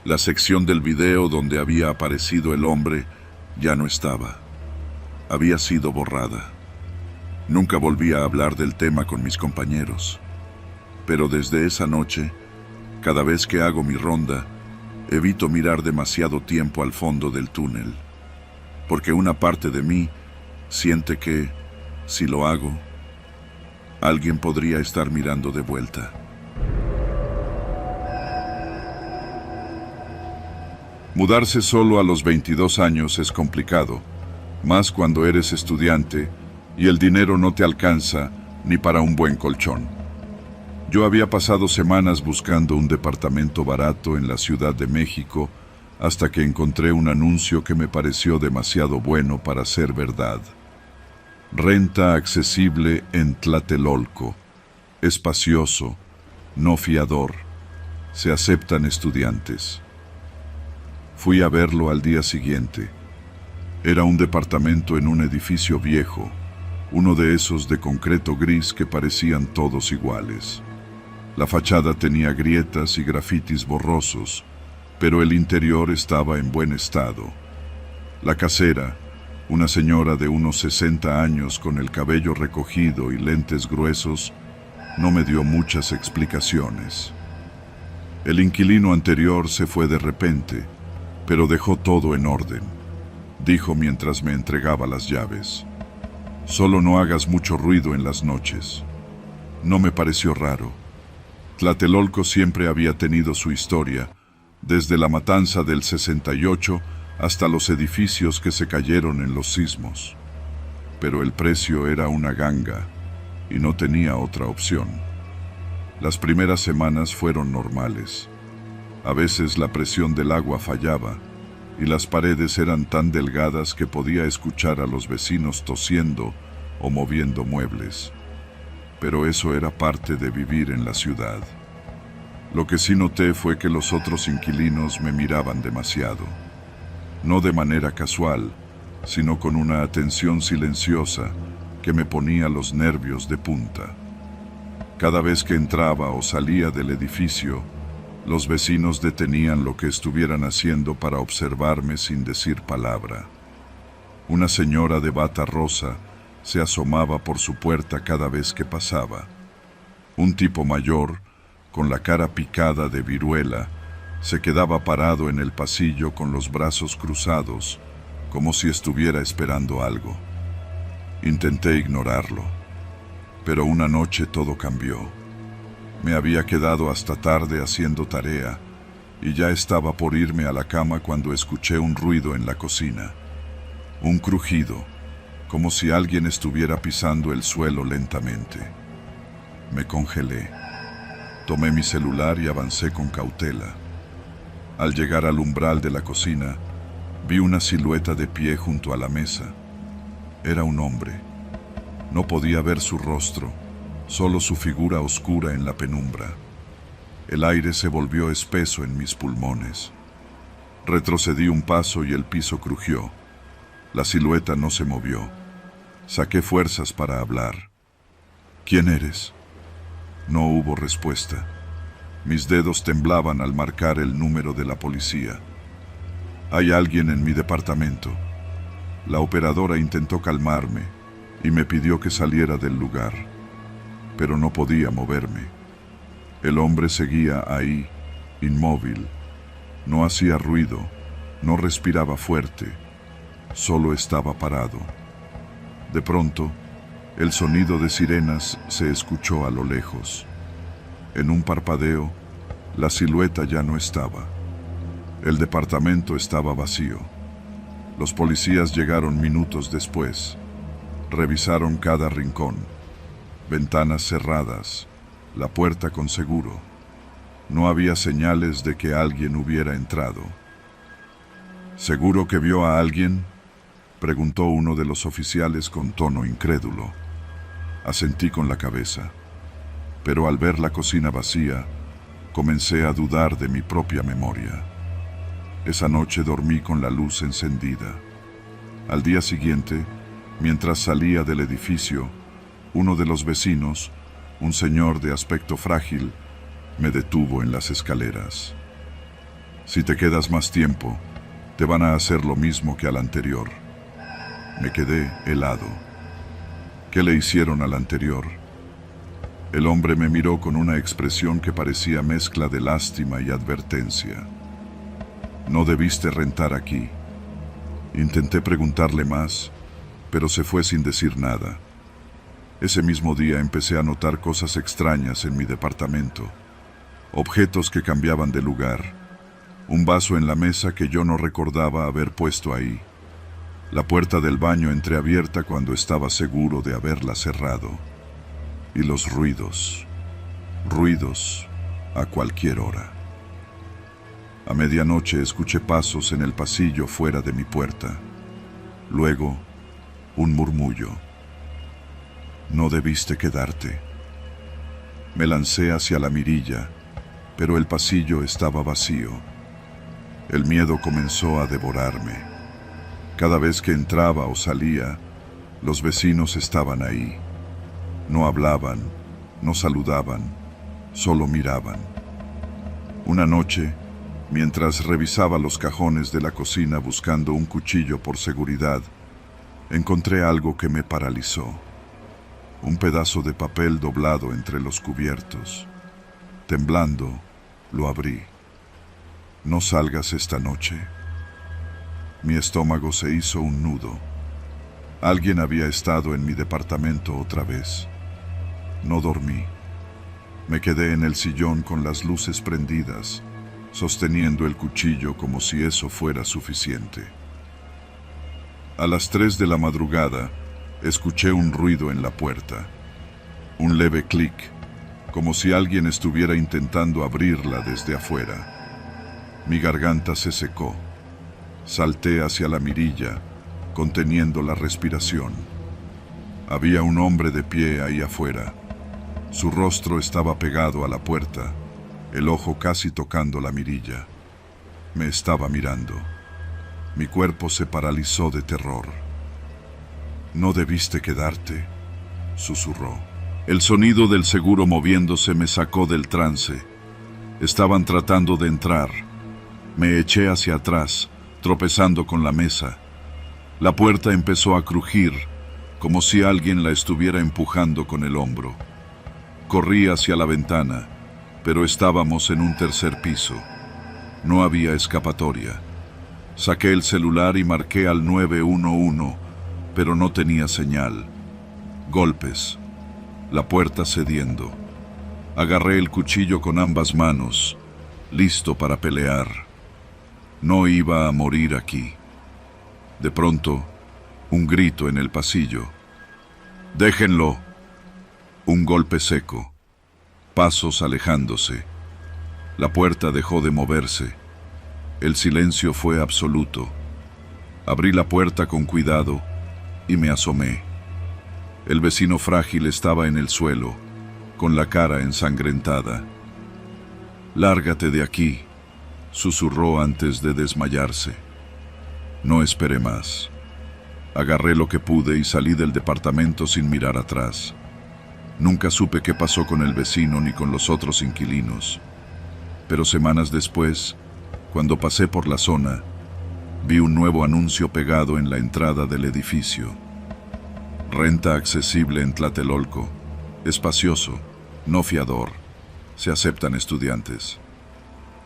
La sección del video donde había aparecido el hombre ya no estaba. Había sido borrada. Nunca volví a hablar del tema con mis compañeros. Pero desde esa noche, cada vez que hago mi ronda, evito mirar demasiado tiempo al fondo del túnel, porque una parte de mí siente que, si lo hago, Alguien podría estar mirando de vuelta. Mudarse solo a los 22 años es complicado, más cuando eres estudiante y el dinero no te alcanza ni para un buen colchón. Yo había pasado semanas buscando un departamento barato en la Ciudad de México hasta que encontré un anuncio que me pareció demasiado bueno para ser verdad. Renta accesible en Tlatelolco. Espacioso, no fiador. Se aceptan estudiantes. Fui a verlo al día siguiente. Era un departamento en un edificio viejo, uno de esos de concreto gris que parecían todos iguales. La fachada tenía grietas y grafitis borrosos, pero el interior estaba en buen estado. La casera, una señora de unos 60 años con el cabello recogido y lentes gruesos, no me dio muchas explicaciones. El inquilino anterior se fue de repente, pero dejó todo en orden, dijo mientras me entregaba las llaves. Solo no hagas mucho ruido en las noches. No me pareció raro. Tlatelolco siempre había tenido su historia, desde la matanza del 68 hasta los edificios que se cayeron en los sismos. Pero el precio era una ganga y no tenía otra opción. Las primeras semanas fueron normales. A veces la presión del agua fallaba y las paredes eran tan delgadas que podía escuchar a los vecinos tosiendo o moviendo muebles. Pero eso era parte de vivir en la ciudad. Lo que sí noté fue que los otros inquilinos me miraban demasiado. No de manera casual, sino con una atención silenciosa que me ponía los nervios de punta. Cada vez que entraba o salía del edificio, los vecinos detenían lo que estuvieran haciendo para observarme sin decir palabra. Una señora de bata rosa se asomaba por su puerta cada vez que pasaba. Un tipo mayor, con la cara picada de viruela, se quedaba parado en el pasillo con los brazos cruzados, como si estuviera esperando algo. Intenté ignorarlo, pero una noche todo cambió. Me había quedado hasta tarde haciendo tarea y ya estaba por irme a la cama cuando escuché un ruido en la cocina. Un crujido, como si alguien estuviera pisando el suelo lentamente. Me congelé. Tomé mi celular y avancé con cautela. Al llegar al umbral de la cocina, vi una silueta de pie junto a la mesa. Era un hombre. No podía ver su rostro, solo su figura oscura en la penumbra. El aire se volvió espeso en mis pulmones. Retrocedí un paso y el piso crujió. La silueta no se movió. Saqué fuerzas para hablar. ¿Quién eres? No hubo respuesta. Mis dedos temblaban al marcar el número de la policía. Hay alguien en mi departamento. La operadora intentó calmarme y me pidió que saliera del lugar, pero no podía moverme. El hombre seguía ahí, inmóvil. No hacía ruido, no respiraba fuerte, solo estaba parado. De pronto, el sonido de sirenas se escuchó a lo lejos. En un parpadeo, la silueta ya no estaba. El departamento estaba vacío. Los policías llegaron minutos después. Revisaron cada rincón. Ventanas cerradas, la puerta con seguro. No había señales de que alguien hubiera entrado. ¿Seguro que vio a alguien?, preguntó uno de los oficiales con tono incrédulo. Asentí con la cabeza, pero al ver la cocina vacía, comencé a dudar de mi propia memoria. Esa noche dormí con la luz encendida. Al día siguiente, mientras salía del edificio, uno de los vecinos, un señor de aspecto frágil, me detuvo en las escaleras. Si te quedas más tiempo, te van a hacer lo mismo que al anterior. Me quedé helado. ¿Qué le hicieron al anterior? El hombre me miró con una expresión que parecía mezcla de lástima y advertencia. No debiste rentar aquí. Intenté preguntarle más, pero se fue sin decir nada. Ese mismo día empecé a notar cosas extrañas en mi departamento, objetos que cambiaban de lugar, un vaso en la mesa que yo no recordaba haber puesto ahí, la puerta del baño entreabierta cuando estaba seguro de haberla cerrado, y los ruidos a cualquier hora. A medianoche escuché pasos en el pasillo fuera de mi puerta, luego un murmullo. No debiste quedarte. Me lancé hacia la mirilla, pero el pasillo estaba vacío. El miedo comenzó a devorarme. Cada vez que entraba o salía, los vecinos estaban ahí. No hablaban, no saludaban, solo miraban. Una noche, mientras revisaba los cajones de la cocina buscando un cuchillo por seguridad, encontré algo que me paralizó. Un pedazo de papel doblado entre los cubiertos. Temblando, lo abrí. No salgas esta noche. Mi estómago se hizo un nudo. Alguien había estado en mi departamento otra vez. No dormí. Me quedé en el sillón con las luces prendidas, sosteniendo el cuchillo como si eso fuera suficiente. A las 3 de la madrugada, escuché un ruido en la puerta. Un leve clic, como si alguien estuviera intentando abrirla desde afuera. Mi garganta se secó. Salté hacia la mirilla, conteniendo la respiración. Había un hombre de pie ahí afuera. Su rostro estaba pegado a la puerta, el ojo casi tocando la mirilla. Me estaba mirando. Mi cuerpo se paralizó de terror. «No debiste quedarte», susurró. El sonido del seguro moviéndose me sacó del trance. Estaban tratando de entrar. Me eché hacia atrás, tropezando con la mesa. La puerta empezó a crujir, como si alguien la estuviera empujando con el hombro. Corrí hacia la ventana, pero estábamos en un tercer piso. No había escapatoria. Saqué el celular y marqué al 911, pero no tenía señal. Golpes. La puerta cediendo. Agarré el cuchillo con ambas manos, listo para pelear. No iba a morir aquí. De pronto, un grito en el pasillo. «¡Déjenlo!». Un golpe seco. Pasos alejándose. La puerta dejó de moverse. El silencio fue absoluto. Abrí la puerta con cuidado y me asomé. El vecino frágil estaba en el suelo, con la cara ensangrentada. «Lárgate de aquí», susurró antes de desmayarse. No esperé más. Agarré lo que pude y salí del departamento sin mirar atrás. Nunca supe qué pasó con el vecino ni con los otros inquilinos. Pero semanas después, cuando pasé por la zona, vi un nuevo anuncio pegado en la entrada del edificio. Renta accesible en Tlatelolco. Espacioso, no fiador. Se aceptan estudiantes.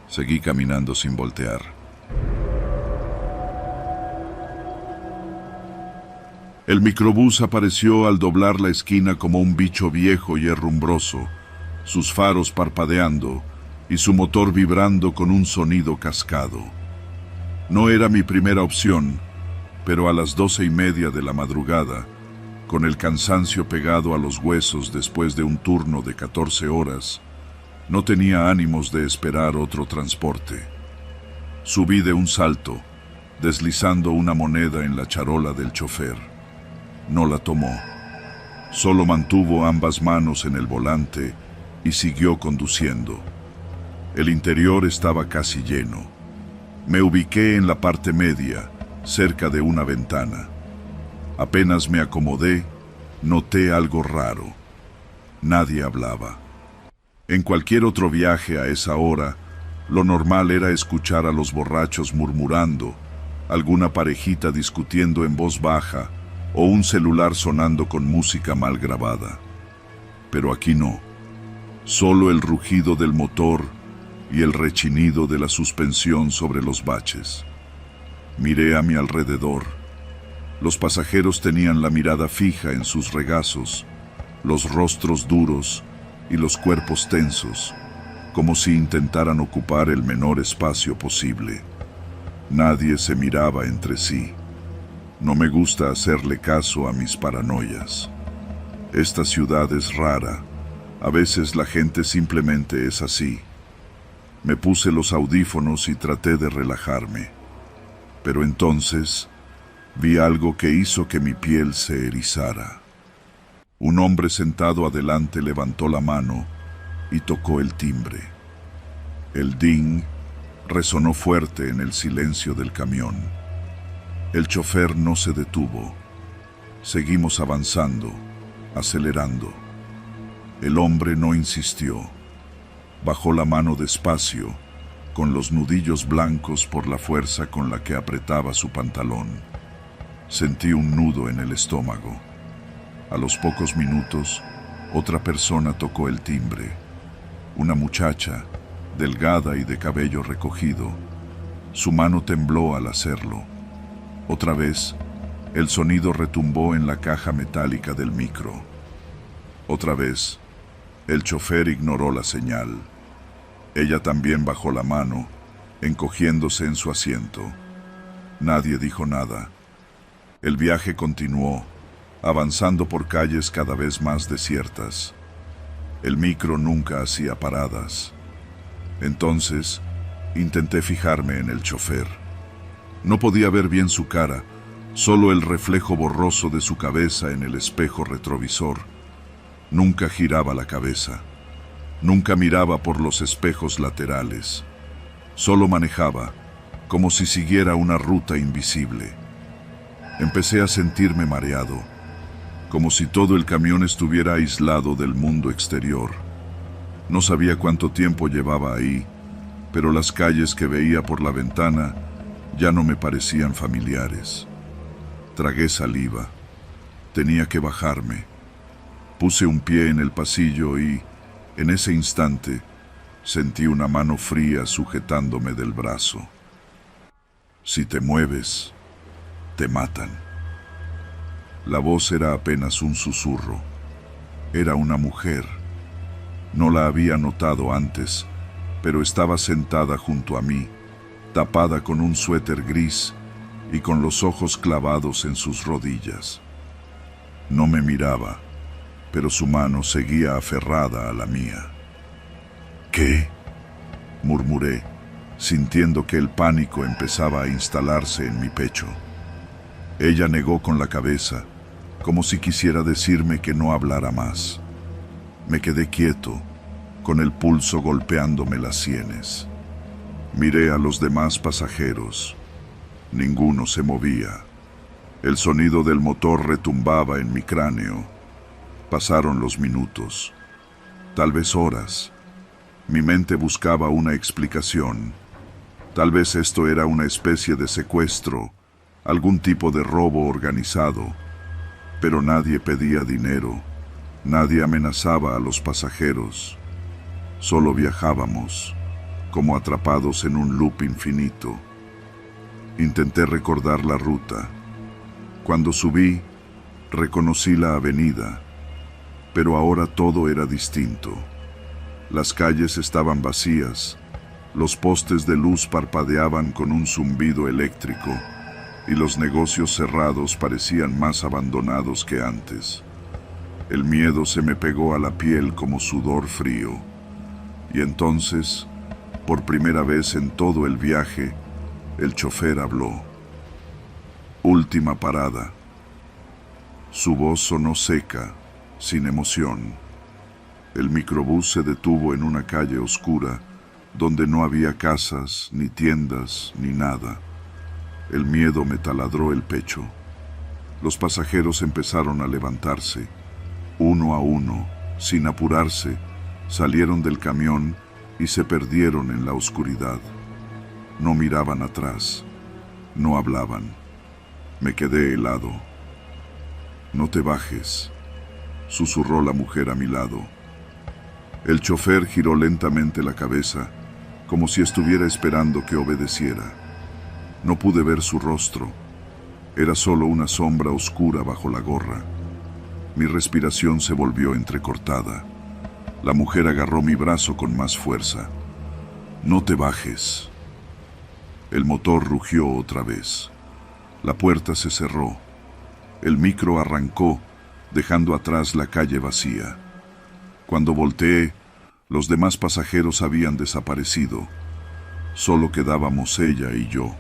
Seguí caminando sin voltear. El microbús apareció al doblar la esquina como un bicho viejo y herrumbroso, sus faros parpadeando y su motor vibrando con un sonido cascado. No era mi primera opción, pero a las 12:30 de la madrugada, con el cansancio pegado a los huesos después de un turno de 14 horas, no tenía ánimos de esperar otro transporte. Subí de un salto, deslizando una moneda en la charola del chofer. No la tomó. Solo mantuvo ambas manos en el volante y siguió conduciendo. El interior estaba casi lleno. Me ubiqué en la parte media, cerca de una ventana. Apenas me acomodé, noté algo raro. Nadie hablaba. En cualquier otro viaje a esa hora, lo normal era escuchar a los borrachos murmurando, alguna parejita discutiendo en voz baja o un celular sonando con música mal grabada. Pero aquí no. Solo el rugido del motor y el rechinido de la suspensión sobre los baches. Miré a mi alrededor. Los pasajeros tenían la mirada fija en sus regazos, los rostros duros y los cuerpos tensos, como si intentaran ocupar el menor espacio posible. Nadie se miraba entre sí. No me gusta hacerle caso a mis paranoias. Esta ciudad es rara. A veces la gente simplemente es así. Me puse los audífonos y traté de relajarme. Pero entonces vi algo que hizo que mi piel se erizara. Un hombre sentado adelante levantó la mano y tocó el timbre. El ding resonó fuerte en el silencio del camión. El chofer no se detuvo. Seguimos avanzando, acelerando. El hombre no insistió. Bajó la mano despacio, con los nudillos blancos por la fuerza con la que apretaba su pantalón. Sentí un nudo en el estómago. A los pocos minutos, otra persona tocó el timbre. Una muchacha, delgada y de cabello recogido. Su mano tembló al hacerlo. Otra vez, el sonido retumbó en la caja metálica del micro. Otra vez, el chofer ignoró la señal. Ella también bajó la mano, encogiéndose en su asiento. Nadie dijo nada. El viaje continuó, avanzando por calles cada vez más desiertas. El micro nunca hacía paradas. Entonces, intenté fijarme en el chofer. No podía ver bien su cara, solo el reflejo borroso de su cabeza en el espejo retrovisor. Nunca giraba la cabeza. Nunca miraba por los espejos laterales. Solo manejaba, como si siguiera una ruta invisible. Empecé a sentirme mareado, como si todo el camión estuviera aislado del mundo exterior. No sabía cuánto tiempo llevaba ahí, pero las calles que veía por la ventana ya no me parecían familiares. Tragué saliva. Tenía que bajarme. Puse un pie en el pasillo y, en ese instante, sentí una mano fría sujetándome del brazo. Si te mueves, te matan. La voz era apenas un susurro. Era una mujer. No la había notado antes, pero estaba sentada junto a mí, tapada con un suéter gris y con los ojos clavados en sus rodillas. No me miraba, pero su mano seguía aferrada a la mía. ¿Qué?, murmuré, sintiendo que el pánico empezaba a instalarse en mi pecho. Ella negó con la cabeza, como si quisiera decirme que no hablara más. Me quedé quieto, con el pulso golpeándome las sienes. Miré a los demás pasajeros. Ninguno se movía. El sonido del motor retumbaba en mi cráneo. Pasaron los minutos, tal vez horas. Mi mente buscaba una explicación. Tal vez esto era una especie de secuestro, algún tipo de robo organizado. Pero nadie pedía dinero, nadie amenazaba a los pasajeros. Solo viajábamos, como atrapados en un loop infinito. Intenté recordar la ruta. Cuando subí, reconocí la avenida, pero ahora todo era distinto. Las calles estaban vacías, los postes de luz parpadeaban con un zumbido eléctrico y los negocios cerrados parecían más abandonados que antes. El miedo se me pegó a la piel como sudor frío. Y entonces, por primera vez en todo el viaje, el chofer habló. Última parada. Su voz sonó seca, sin emoción. El microbús se detuvo en una calle oscura, donde no había casas, ni tiendas, ni nada. El miedo me taladró el pecho. Los pasajeros empezaron a levantarse. Uno a uno, sin apurarse, salieron del camión y se perdieron en la oscuridad. No miraban atrás, no hablaban. Me quedé helado. «No te bajes», susurró la mujer a mi lado. El chofer giró lentamente la cabeza, como si estuviera esperando que obedeciera. No pude ver su rostro. Era solo una sombra oscura bajo la gorra. Mi respiración se volvió entrecortada. La mujer agarró mi brazo con más fuerza. «No te bajes». El motor rugió otra vez. La puerta se cerró. El micro arrancó, dejando atrás la calle vacía. Cuando volteé, los demás pasajeros habían desaparecido. Solo quedábamos ella y yo,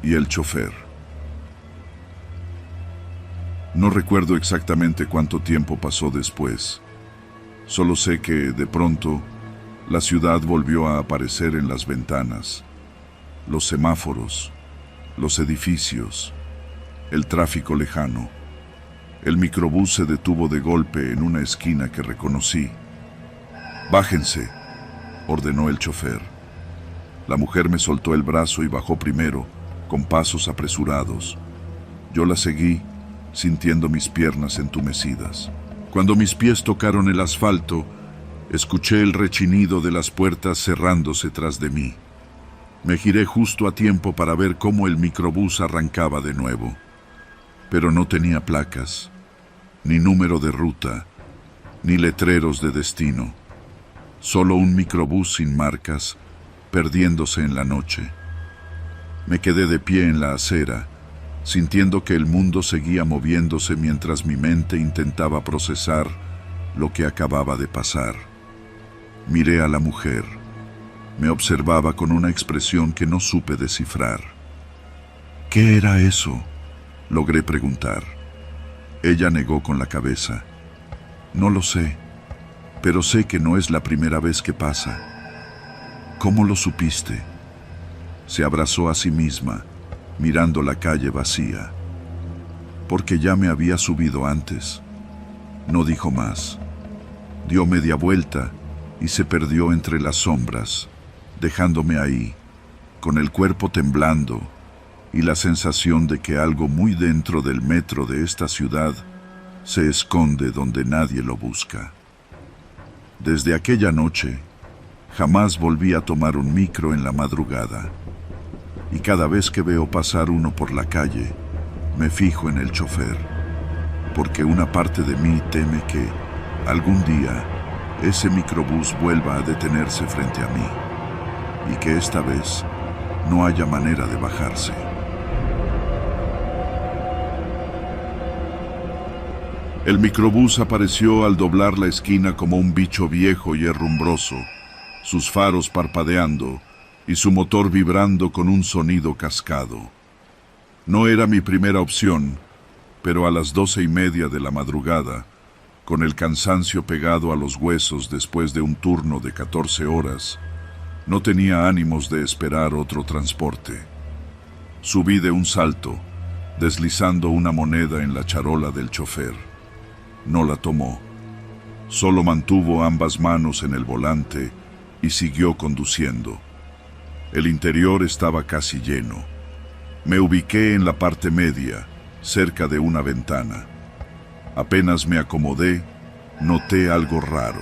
y el chofer. No recuerdo exactamente cuánto tiempo pasó después. Solo sé que, de pronto, la ciudad volvió a aparecer en las ventanas. Los semáforos, los edificios, el tráfico lejano. El microbús se detuvo de golpe en una esquina que reconocí. «Bájense», ordenó el chofer. La mujer me soltó el brazo y bajó primero, con pasos apresurados. Yo la seguí, sintiendo mis piernas entumecidas. Cuando mis pies tocaron el asfalto, escuché el rechinido de las puertas cerrándose tras de mí. Me giré justo a tiempo para ver cómo el microbús arrancaba de nuevo. Pero no tenía placas, ni número de ruta, ni letreros de destino. Solo un microbús sin marcas, perdiéndose en la noche. Me quedé de pie en la acera, sintiendo que el mundo seguía moviéndose mientras mi mente intentaba procesar lo que acababa de pasar. Miré a la mujer. Me observaba con una expresión que no supe descifrar. «¿Qué era eso?», logré preguntar. Ella negó con la cabeza. «No lo sé, pero sé que no es la primera vez que pasa». «¿Cómo lo supiste?». Se abrazó a sí misma, mirando la calle vacía. «Porque ya me había subido antes». No dijo más. Dio media vuelta y se perdió entre las sombras, dejándome ahí, con el cuerpo temblando y la sensación de que algo muy dentro del metro de esta ciudad se esconde donde nadie lo busca. Desde aquella noche, jamás volví a tomar un micro en la madrugada. Y cada vez que veo pasar uno por la calle, me fijo en el chofer, porque una parte de mí teme que, algún día, ese microbús vuelva a detenerse frente a mí, y que esta vez no haya manera de bajarse. El microbús apareció al doblar la esquina como un bicho viejo y herrumbroso, sus faros parpadeando y su motor vibrando con un sonido cascado. No era mi primera opción, pero a las 12:30 de la madrugada, con el cansancio pegado a los huesos después de un turno de 14 horas, no tenía ánimos de esperar otro transporte. Subí de un salto, deslizando una moneda en la charola del chofer. No la tomó. Solo mantuvo ambas manos en el volante y siguió conduciendo. El interior estaba casi lleno. Me ubiqué en la parte media, cerca de una ventana. Apenas me acomodé, noté algo raro.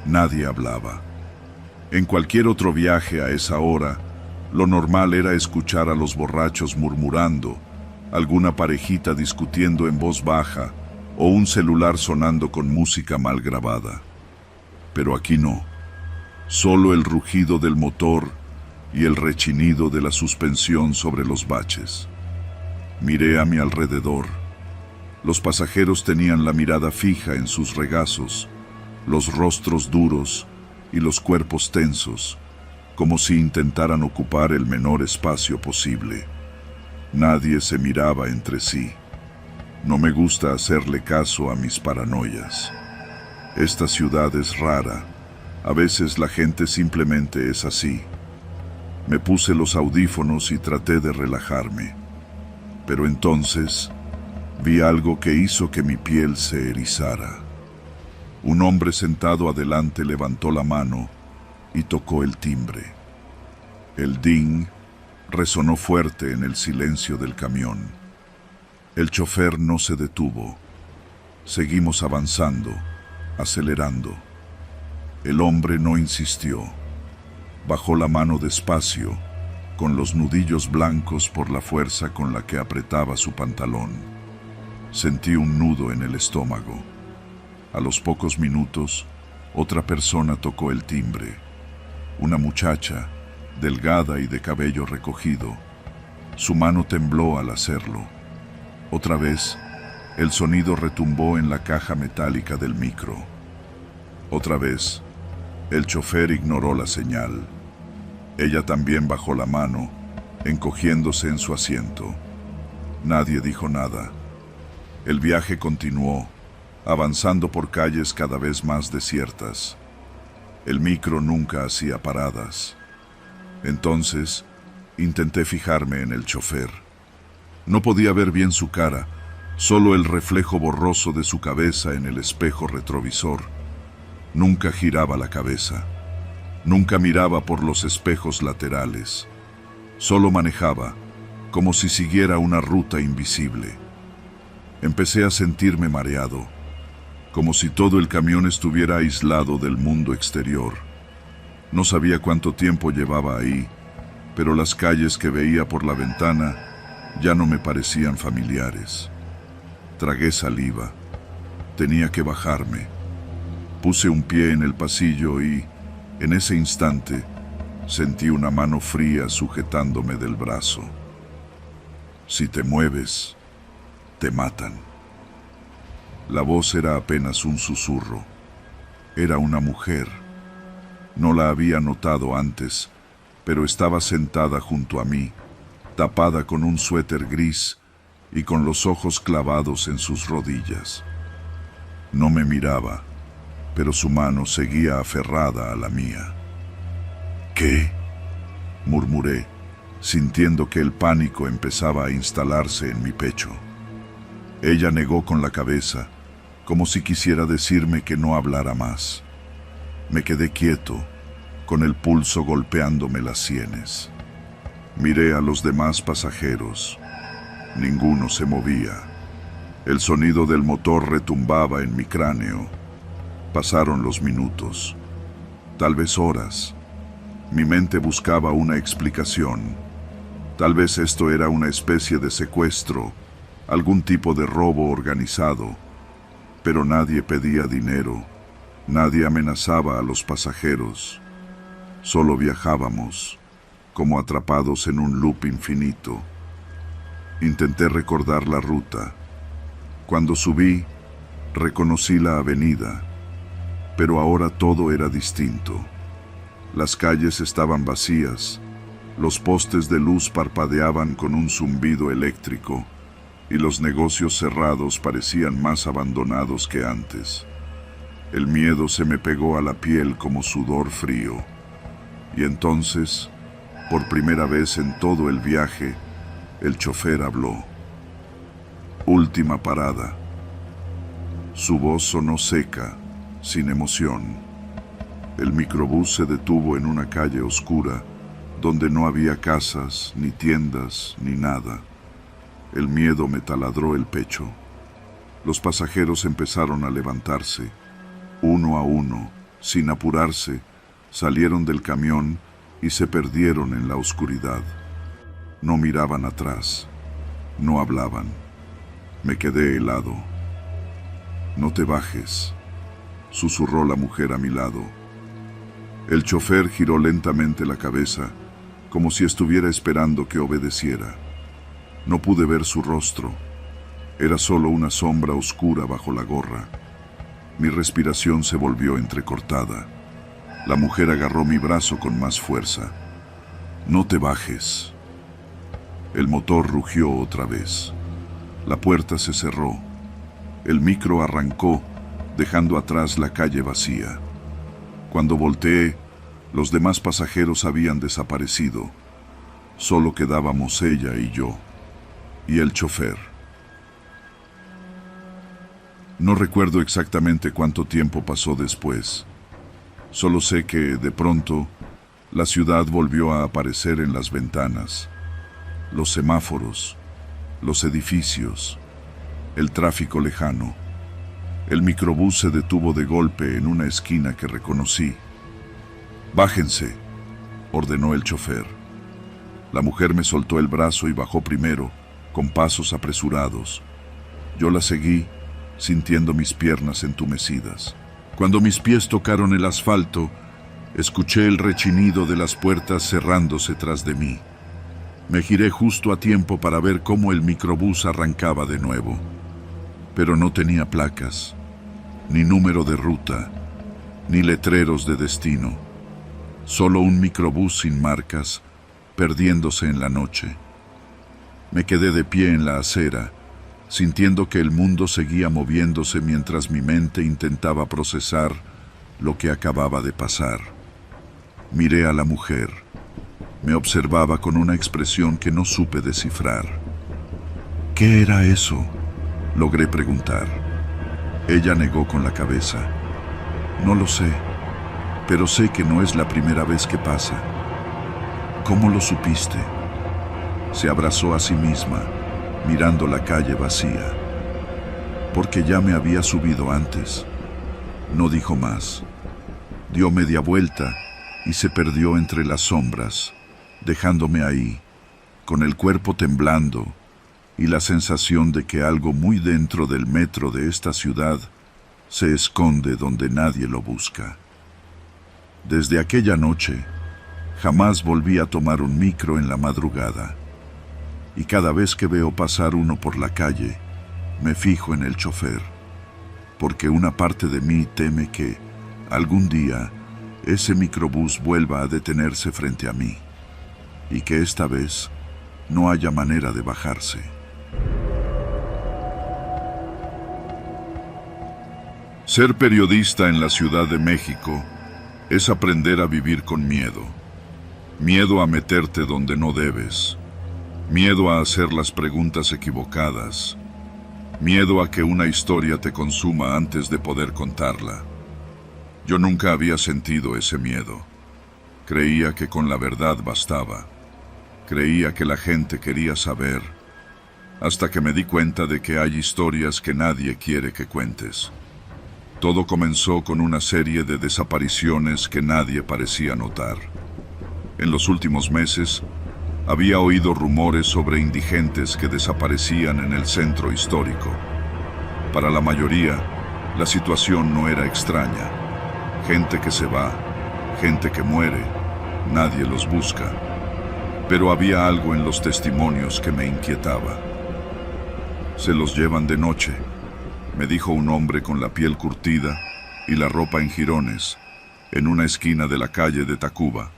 Nadie hablaba. En cualquier otro viaje a esa hora, lo normal era escuchar a los borrachos murmurando, alguna parejita discutiendo en voz baja o un celular sonando con música mal grabada. Pero aquí no. Solo el rugido del motor y el rechinido de la suspensión sobre los baches. Miré a mi alrededor. Los pasajeros tenían la mirada fija en sus regazos, los rostros duros y los cuerpos tensos, como si intentaran ocupar el menor espacio posible. Nadie se miraba entre sí. No me gusta hacerle caso a mis paranoias. Esta ciudad es rara. A veces la gente simplemente es así. Me puse los audífonos y traté de relajarme. Pero entonces vi algo que hizo que mi piel se erizara. Un hombre sentado adelante levantó la mano y tocó el timbre. El ding resonó fuerte en el silencio del camión. El chofer no se detuvo. Seguimos avanzando, acelerando. El hombre no insistió. Bajó la mano despacio, con los nudillos blancos por la fuerza con la que apretaba su pantalón. Sentí un nudo en el estómago. A los pocos minutos, otra persona tocó el timbre. Una muchacha, delgada y de cabello recogido. Su mano tembló al hacerlo. Otra vez, el sonido retumbó en la caja metálica del micro. Otra vez, el chofer ignoró la señal. Ella también bajó la mano, encogiéndose en su asiento. Nadie dijo nada. El viaje continuó, avanzando por calles cada vez más desiertas. El micro nunca hacía paradas. Entonces, intenté fijarme en el chofer. No podía ver bien su cara, solo el reflejo borroso de su cabeza en el espejo retrovisor. Nunca giraba la cabeza. Nunca miraba por los espejos laterales. Solo manejaba, como si siguiera una ruta invisible. Empecé a sentirme mareado, como si todo el camión estuviera aislado del mundo exterior. No sabía cuánto tiempo llevaba ahí, pero las calles que veía por la ventana ya no me parecían familiares. Tragué saliva. Tenía que bajarme. Puse un pie en el pasillo y, en ese instante, sentí una mano fría sujetándome del brazo. Si te mueves, te matan. La voz era apenas un susurro. Era una mujer. No la había notado antes, pero estaba sentada junto a mí, tapada con un suéter gris y con los ojos clavados en sus rodillas. No me miraba, pero su mano seguía aferrada a la mía. ¿Qué?, murmuré, sintiendo que el pánico empezaba a instalarse en mi pecho. Ella negó con la cabeza, como si quisiera decirme que no hablara más. Me quedé quieto, con el pulso golpeándome las sienes. Miré a los demás pasajeros. Ninguno se movía. El sonido del motor retumbaba en mi cráneo. Pasaron los minutos, tal vez horas. Mi mente buscaba una explicación. Tal vez esto era una especie de secuestro, algún tipo de robo organizado, pero nadie pedía dinero, nadie amenazaba a los pasajeros. Solo viajábamos, como atrapados en un loop infinito. Intenté recordar la ruta. Cuando subí, reconocí la avenida, pero ahora todo era distinto. Las calles estaban vacías, los postes de luz parpadeaban con un zumbido eléctrico, y los negocios cerrados parecían más abandonados que antes. El miedo se me pegó a la piel como sudor frío. Y entonces, por primera vez en todo el viaje, el chofer habló. Última parada. Su voz sonó seca, sin emoción. El microbús se detuvo en una calle oscura, donde no había casas, ni tiendas, ni nada. El miedo me taladró el pecho. Los pasajeros empezaron a levantarse. Uno a uno, sin apurarse, salieron del camión y se perdieron en la oscuridad. No miraban atrás, no hablaban. Me quedé helado. «No te bajes», susurró la mujer a mi lado. El chofer giró lentamente la cabeza, como si estuviera esperando que obedeciera. No pude ver su rostro. Era solo una sombra oscura bajo la gorra. Mi respiración se volvió entrecortada. La mujer agarró mi brazo con más fuerza. «No te bajes». El motor rugió otra vez. La puerta se cerró. El micro arrancó, dejando atrás la calle vacía. Cuando volteé, los demás pasajeros habían desaparecido. Solo quedábamos ella y yo, y el chofer. No recuerdo exactamente cuánto tiempo pasó después. Solo sé que, de pronto, la ciudad volvió a aparecer en las ventanas. Los semáforos, los edificios, el tráfico lejano. El microbús se detuvo de golpe en una esquina que reconocí. «Bájense», ordenó el chofer. La mujer me soltó el brazo y bajó primero, con pasos apresurados. Yo la seguí, sintiendo mis piernas entumecidas. Cuando mis pies tocaron el asfalto, escuché el rechinido de las puertas cerrándose tras de mí. Me giré justo a tiempo para ver cómo el microbús arrancaba de nuevo. Pero no tenía placas, ni número de ruta, ni letreros de destino. Solo un microbús sin marcas, perdiéndose en la noche. Me quedé de pie en la acera, sintiendo que el mundo seguía moviéndose mientras mi mente intentaba procesar lo que acababa de pasar. Miré a la mujer. Me observaba con una expresión que no supe descifrar. ¿Qué era eso?, logré preguntar. Ella negó con la cabeza. No lo sé, pero sé que no es la primera vez que pasa. ¿Cómo lo supiste? Se abrazó a sí misma, mirando la calle vacía. Porque ya me había subido antes. No dijo más. Dio media vuelta y se perdió entre las sombras, dejándome ahí, con el cuerpo temblando y la sensación de que algo muy dentro del metro de esta ciudad se esconde donde nadie lo busca. Desde aquella noche, jamás volví a tomar un micro en la madrugada. Y cada vez que veo pasar uno por la calle, me fijo en el chofer, porque una parte de mí teme que, algún día, ese microbús vuelva a detenerse frente a mí, y que esta vez no haya manera de bajarse. Ser periodista en la Ciudad de México es aprender a vivir con miedo. Miedo a meterte donde no debes. Miedo a hacer las preguntas equivocadas. Miedo a que una historia te consuma antes de poder contarla. Yo nunca había sentido ese miedo. Creía que con la verdad bastaba. Creía que la gente quería saber, hasta que me di cuenta de que hay historias que nadie quiere que cuentes. Todo comenzó con una serie de desapariciones que nadie parecía notar. En los últimos meses, había oído rumores sobre indigentes que desaparecían en el centro histórico. Para la mayoría, la situación no era extraña. Gente que se va, gente que muere, nadie los busca. Pero había algo en los testimonios que me inquietaba. Se los llevan de noche, me dijo un hombre con la piel curtida y la ropa en jirones, en una esquina de la calle de Tacuba.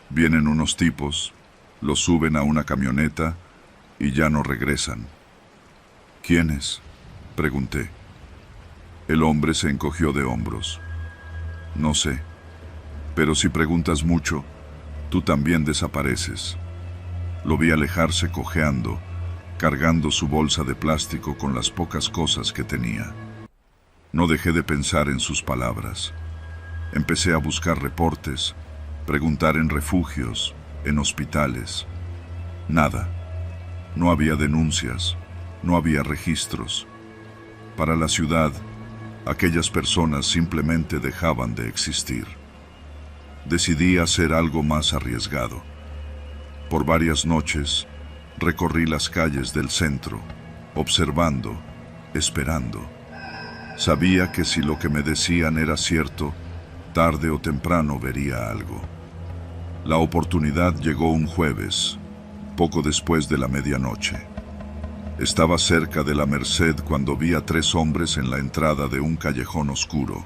Vienen unos tipos, los suben a una camioneta y ya no regresan. ¿Quiénes?, pregunté. El hombre se encogió de hombros. No sé, pero si preguntas mucho, tú también desapareces. Lo vi alejarse cojeando, cargando su bolsa de plástico con las pocas cosas que tenía. No dejé de pensar en sus palabras. Empecé a buscar reportes, preguntar en refugios, en hospitales. Nada. No había denuncias, no había registros. Para la ciudad, aquellas personas simplemente dejaban de existir. Decidí hacer algo más arriesgado. Por varias noches, recorrí las calles del centro, observando, esperando. Sabía que si lo que me decían era cierto, tarde o temprano vería algo. La oportunidad llegó un jueves, poco después de la medianoche. Estaba cerca de la Merced cuando vi a 3 hombres en la entrada de un callejón oscuro.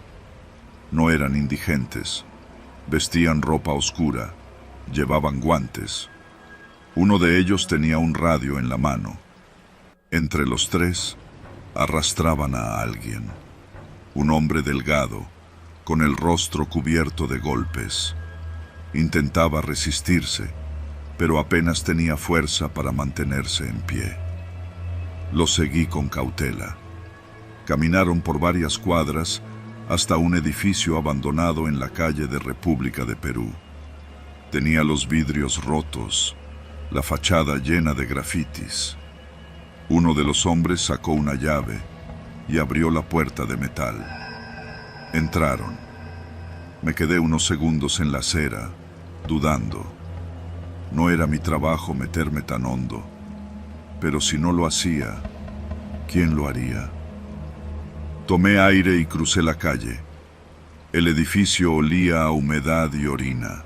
No eran indigentes. Vestían ropa oscura, llevaban guantes. Uno de ellos tenía un radio en la mano. Entre los 3, arrastraban a alguien. Un hombre delgado, con el rostro cubierto de golpes. Intentaba resistirse, pero apenas tenía fuerza para mantenerse en pie. Lo seguí con cautela. Caminaron por varias cuadras hasta un edificio abandonado en la calle de República de Perú. Tenía los vidrios rotos, la fachada llena de grafitis. Uno de los hombres sacó una llave y abrió la puerta de metal. Entraron. Me quedé unos segundos en la acera, dudando. No era mi trabajo meterme tan hondo, pero si no lo hacía, ¿Quién lo haría? Tomé aire y crucé la calle. El edificio olía a humedad y orina.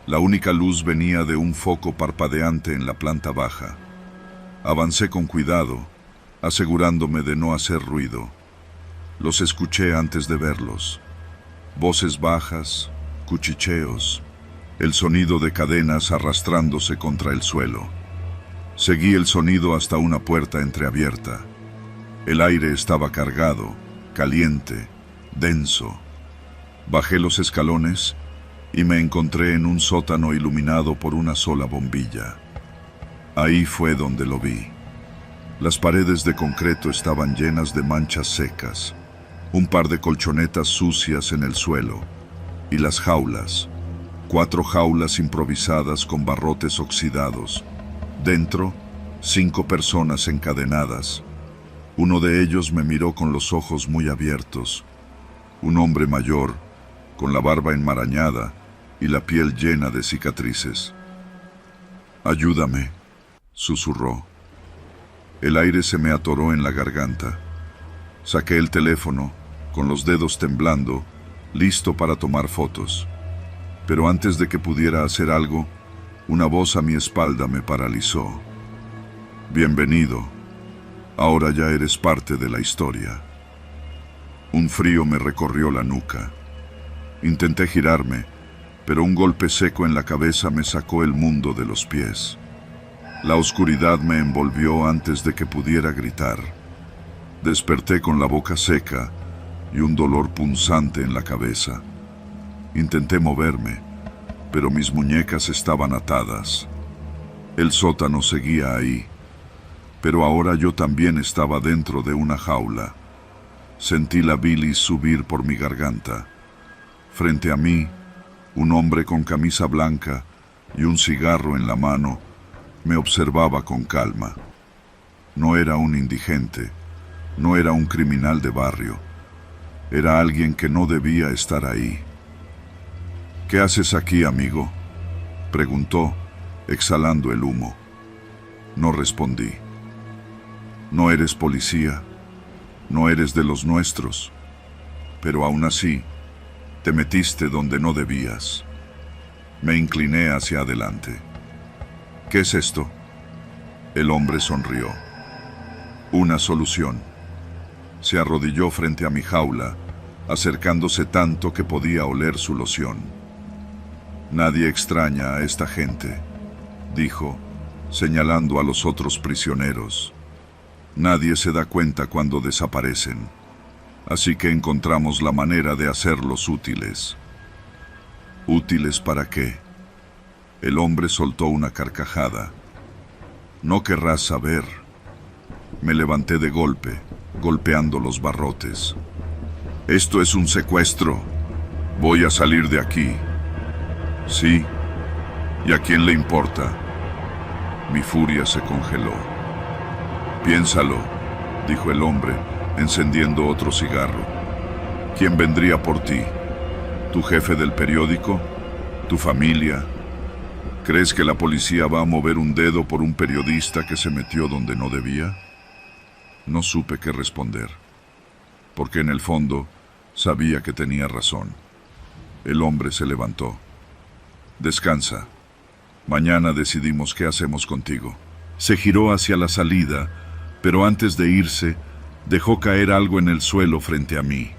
La única luz venía de un foco parpadeante en la planta baja. Avancé con cuidado, asegurándome de no hacer ruido. Los escuché antes de verlos. Voces bajas, cuchicheos, el sonido de cadenas arrastrándose contra el suelo. Seguí el sonido hasta una puerta entreabierta. El aire estaba cargado, caliente, denso. Bajé los escalones y me encontré en un sótano iluminado por una sola bombilla. Ahí fue donde lo vi. Las paredes de concreto estaban llenas de manchas secas, un par de colchonetas sucias en el suelo, y las jaulas, 4 jaulas improvisadas con barrotes oxidados. Dentro, 5 personas encadenadas. Uno de ellos me miró con los ojos muy abiertos. Un hombre mayor, con la barba enmarañada y la piel llena de cicatrices. «Ayúdame», susurró. El aire se me atoró en la garganta. Saqué el teléfono, con los dedos temblando, listo para tomar fotos. Pero antes de que pudiera hacer algo, una voz a mi espalda me paralizó. «Bienvenido. Ahora ya eres parte de la historia». Un frío me recorrió la nuca. Intenté girarme, pero un golpe seco en la cabeza me sacó el mundo de los pies. La oscuridad me envolvió antes de que pudiera gritar. Desperté con la boca seca y un dolor punzante en la cabeza. Intenté moverme, pero mis muñecas estaban atadas. El sótano seguía ahí, pero ahora yo también estaba dentro de una jaula. Sentí la bilis subir por mi garganta. Frente a mí, un hombre con camisa blanca y un cigarro en la mano me observaba con calma. No era un indigente, no era un criminal de barrio. Era alguien que no debía estar ahí. «¿Qué haces aquí, amigo?», preguntó, exhalando el humo. No respondí. «No eres policía, no eres de los nuestros, pero aún así, te metiste donde no debías». Me incliné hacia adelante. «¿Qué es esto?». El hombre sonrió. «Una solución». Se arrodilló frente a mi jaula, acercándose tanto que podía oler su loción. «Nadie extraña a esta gente», dijo, señalando a los otros prisioneros. «Nadie se da cuenta cuando desaparecen. Así que encontramos la manera de hacerlos útiles». «¿Útiles para qué?». El hombre soltó una carcajada. «No querrás saber». Me levanté de golpe, golpeando los barrotes. «Esto es un secuestro. Voy a salir de aquí». «Sí. ¿Y a quién le importa?». Mi furia se congeló. «Piénsalo», dijo el hombre, encendiendo otro cigarro. «¿Quién vendría por ti? ¿Tu jefe del periódico? ¿Tu familia? ¿Crees que la policía va a mover un dedo por un periodista que se metió donde no debía?». No supe qué responder, porque en el fondo sabía que tenía razón. El hombre se levantó. «Descansa. Mañana decidimos qué hacemos contigo». Se giró hacia la salida, pero antes de irse, dejó caer algo en el suelo frente a mí.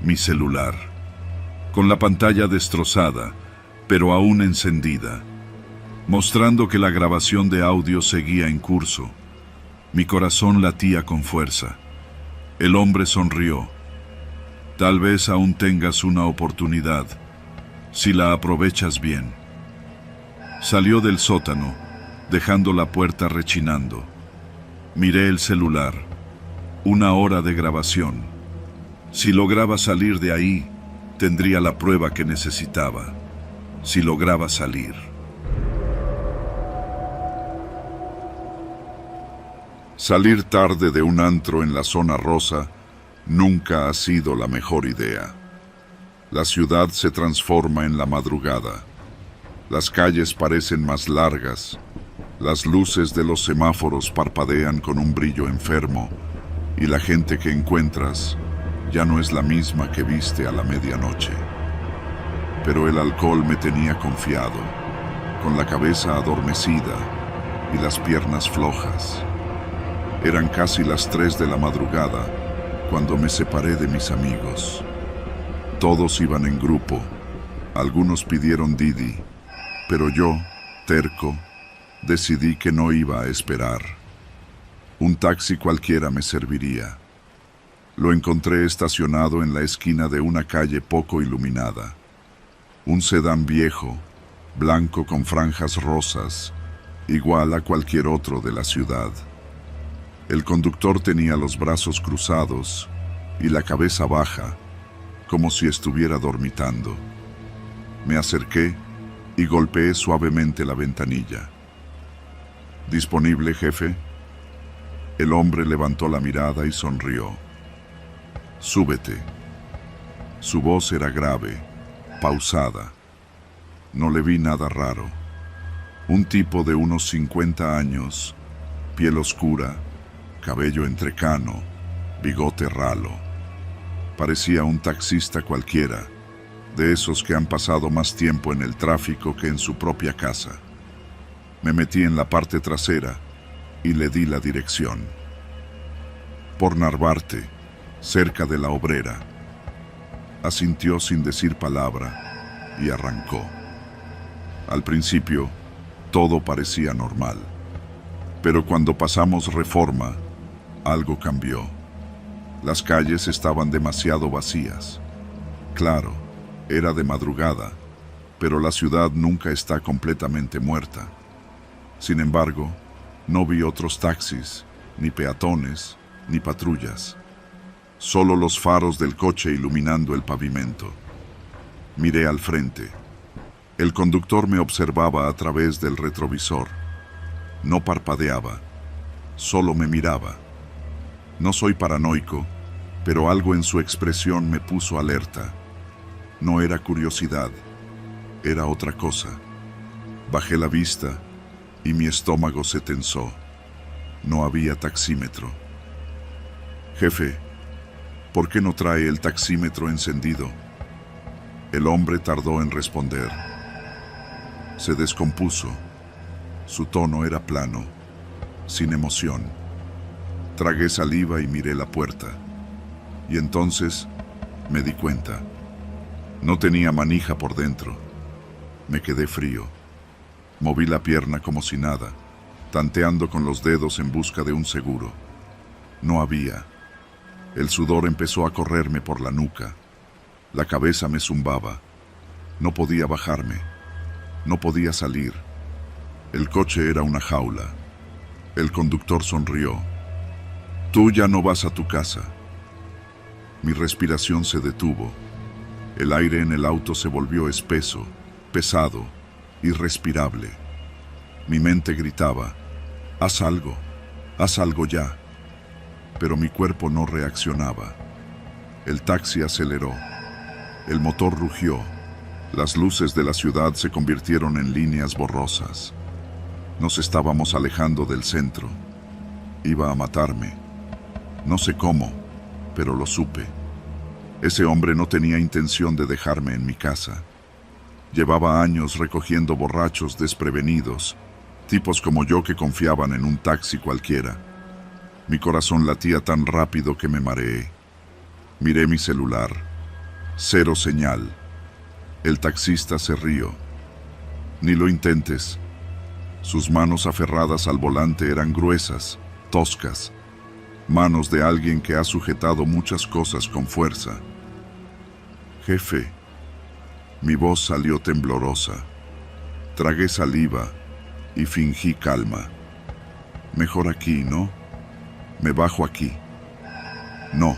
Mi celular, con la pantalla destrozada, pero aún encendida, mostrando que la grabación de audio seguía en curso. Mi corazón latía con fuerza. El hombre sonrió. «Tal vez aún tengas una oportunidad, si la aprovechas bien». Salió del sótano, dejando la puerta rechinando. Miré el celular. 1 hora de grabación. Si lograba salir de ahí, tendría la prueba que necesitaba. Si lograba salir. Salir tarde de un antro en la zona rosa nunca ha sido la mejor idea. La ciudad se transforma en la madrugada. Las calles parecen más largas, Las luces de los semáforos parpadean con un brillo enfermo y la gente que encuentras ya no es la misma que viste a la medianoche. Pero el alcohol me tenía confiado, con la cabeza adormecida y las piernas flojas. Eran casi las 3 de la madrugada cuando me separé de mis amigos. Todos iban en grupo, algunos pidieron Didi, pero yo, terco, decidí que no iba a esperar. Un taxi cualquiera me serviría. Lo encontré estacionado en la esquina de una calle poco iluminada. Un sedán viejo, blanco con franjas rosas, igual a cualquier otro de la ciudad. El conductor tenía los brazos cruzados y la cabeza baja, como si estuviera dormitando. Me acerqué y golpeé suavemente la ventanilla. ¿Disponible, jefe? El hombre levantó la mirada y sonrió. Súbete. Su voz era grave, pausada. No le vi nada raro. Un tipo de unos 50 años, piel oscura, cabello entrecano, bigote ralo. Parecía un taxista cualquiera, de esos que han pasado más tiempo en el tráfico que en su propia casa. Me metí en la parte trasera y le di la dirección. Por Narvarte, cerca de la Obrera. Asintió sin decir palabra y arrancó. Al principio, todo parecía normal. Pero cuando pasamos Reforma, algo cambió. Las calles estaban demasiado vacías. Claro, era de madrugada, pero la ciudad nunca está completamente muerta. Sin embargo, no vi otros taxis, ni peatones, ni patrullas. Solo los faros del coche iluminando el pavimento. Miré al frente. El conductor me observaba a través del retrovisor. No parpadeaba, solo me miraba. No soy paranoico, pero algo en su expresión me puso alerta. No era curiosidad, era otra cosa. Bajé la vista y mi estómago se tensó. No había taxímetro. Jefe, ¿por qué no trae el taxímetro encendido? El hombre tardó en responder. Se descompuso. Su tono era plano, sin emoción. Tragué saliva y miré la puerta. Y entonces me di cuenta. No tenía manija por dentro. Me quedé frío. Moví la pierna como si nada, tanteando con los dedos en busca de un seguro. No había. El sudor empezó a correrme por la nuca. La cabeza me zumbaba. No podía bajarme. No podía salir. El coche era una jaula. El conductor sonrió. Tú ya no vas a tu casa. Mi respiración se detuvo. El aire en el auto se volvió espeso, pesado, irrespirable. Mi mente gritaba, haz algo ya. Pero mi cuerpo no reaccionaba. El taxi aceleró. El motor rugió. Las luces de la ciudad se convirtieron en líneas borrosas. Nos estábamos alejando del centro. Iba a matarme. No sé cómo, pero lo supe. Ese hombre no tenía intención de dejarme en mi casa. Llevaba años recogiendo borrachos desprevenidos, tipos como yo que confiaban en un taxi cualquiera. Mi corazón latía tan rápido que me mareé. Miré mi celular. 0 señal. El taxista se rió. Ni lo intentes. Sus manos aferradas al volante eran gruesas, toscas. Manos de alguien que ha sujetado muchas cosas con fuerza. Jefe. Mi voz salió temblorosa. Tragué saliva y fingí calma. Mejor aquí, ¿no? Me bajo aquí. No.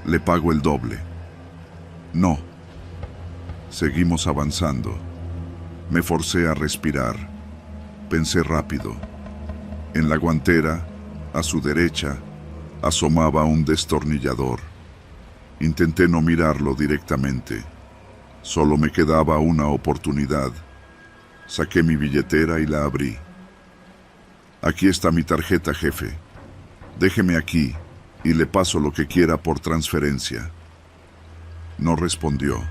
Le pago el doble. No. Seguimos avanzando. Me forcé a respirar. Pensé rápido. En la guantera, a su derecha, asomaba un destornillador. Intenté no mirarlo directamente. Solo me quedaba una oportunidad. Saqué mi billetera y la abrí. Aquí está mi tarjeta, jefe. Déjeme aquí y le paso lo que quiera por transferencia. No respondió.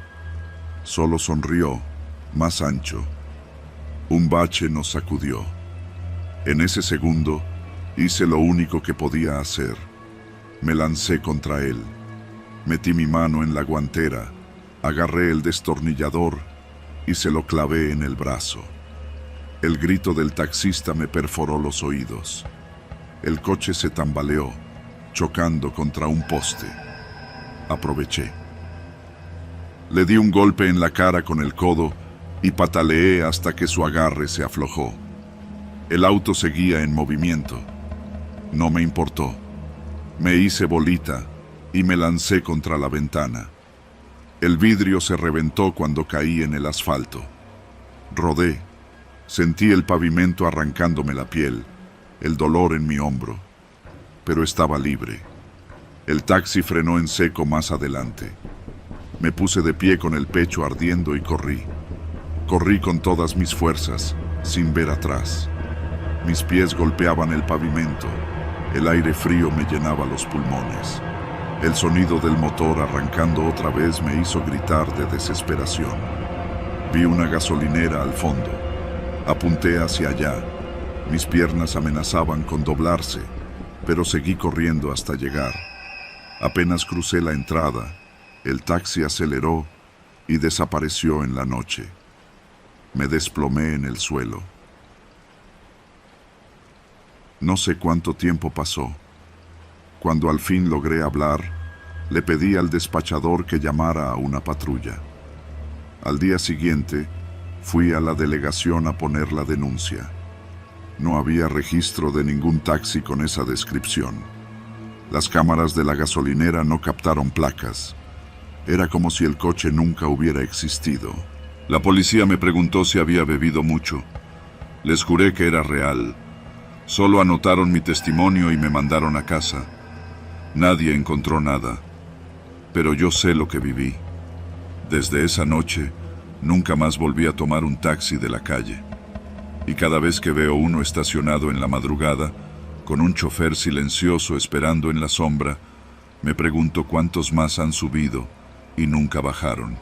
Solo sonrió, más ancho. Un bache nos sacudió. En ese segundo, hice lo único que podía hacer. Me lancé contra él. Metí mi mano en la guantera, agarré el destornillador y se lo clavé en el brazo. El grito del taxista me perforó los oídos. El coche se tambaleó, chocando contra un poste. Aproveché. Le di un golpe en la cara con el codo y pataleé hasta que su agarre se aflojó. El auto seguía en movimiento. No me importó. Me hice bolita y me lancé contra la ventana. El vidrio se reventó cuando caí en el asfalto. Rodé. Sentí el pavimento arrancándome la piel, el dolor en mi hombro, pero estaba libre. El taxi frenó en seco más adelante. Me puse de pie con el pecho ardiendo y corrí. Corrí con todas mis fuerzas, sin ver atrás. Mis pies golpeaban el pavimento. El aire frío me llenaba los pulmones. El sonido del motor arrancando otra vez me hizo gritar de desesperación. Vi una gasolinera al fondo. Apunté hacia allá. Mis piernas amenazaban con doblarse, pero seguí corriendo hasta llegar. Apenas crucé la entrada, el taxi aceleró y desapareció en la noche. Me desplomé en el suelo. No sé cuánto tiempo pasó. Cuando al fin logré hablar, le pedí al despachador que llamara a una patrulla. Al día siguiente, fui a la delegación a poner la denuncia. No había registro de ningún taxi con esa descripción. Las cámaras de la gasolinera no captaron placas. Era como si el coche nunca hubiera existido. La policía me preguntó si había bebido mucho. Les juré que era real. Solo anotaron mi testimonio y me mandaron a casa. Nadie encontró nada. Pero yo sé lo que viví. Desde esa noche, nunca más volví a tomar un taxi de la calle. Y cada vez que veo uno estacionado en la madrugada, con un chofer silencioso esperando en la sombra, me pregunto cuántos más han subido y nunca bajaron.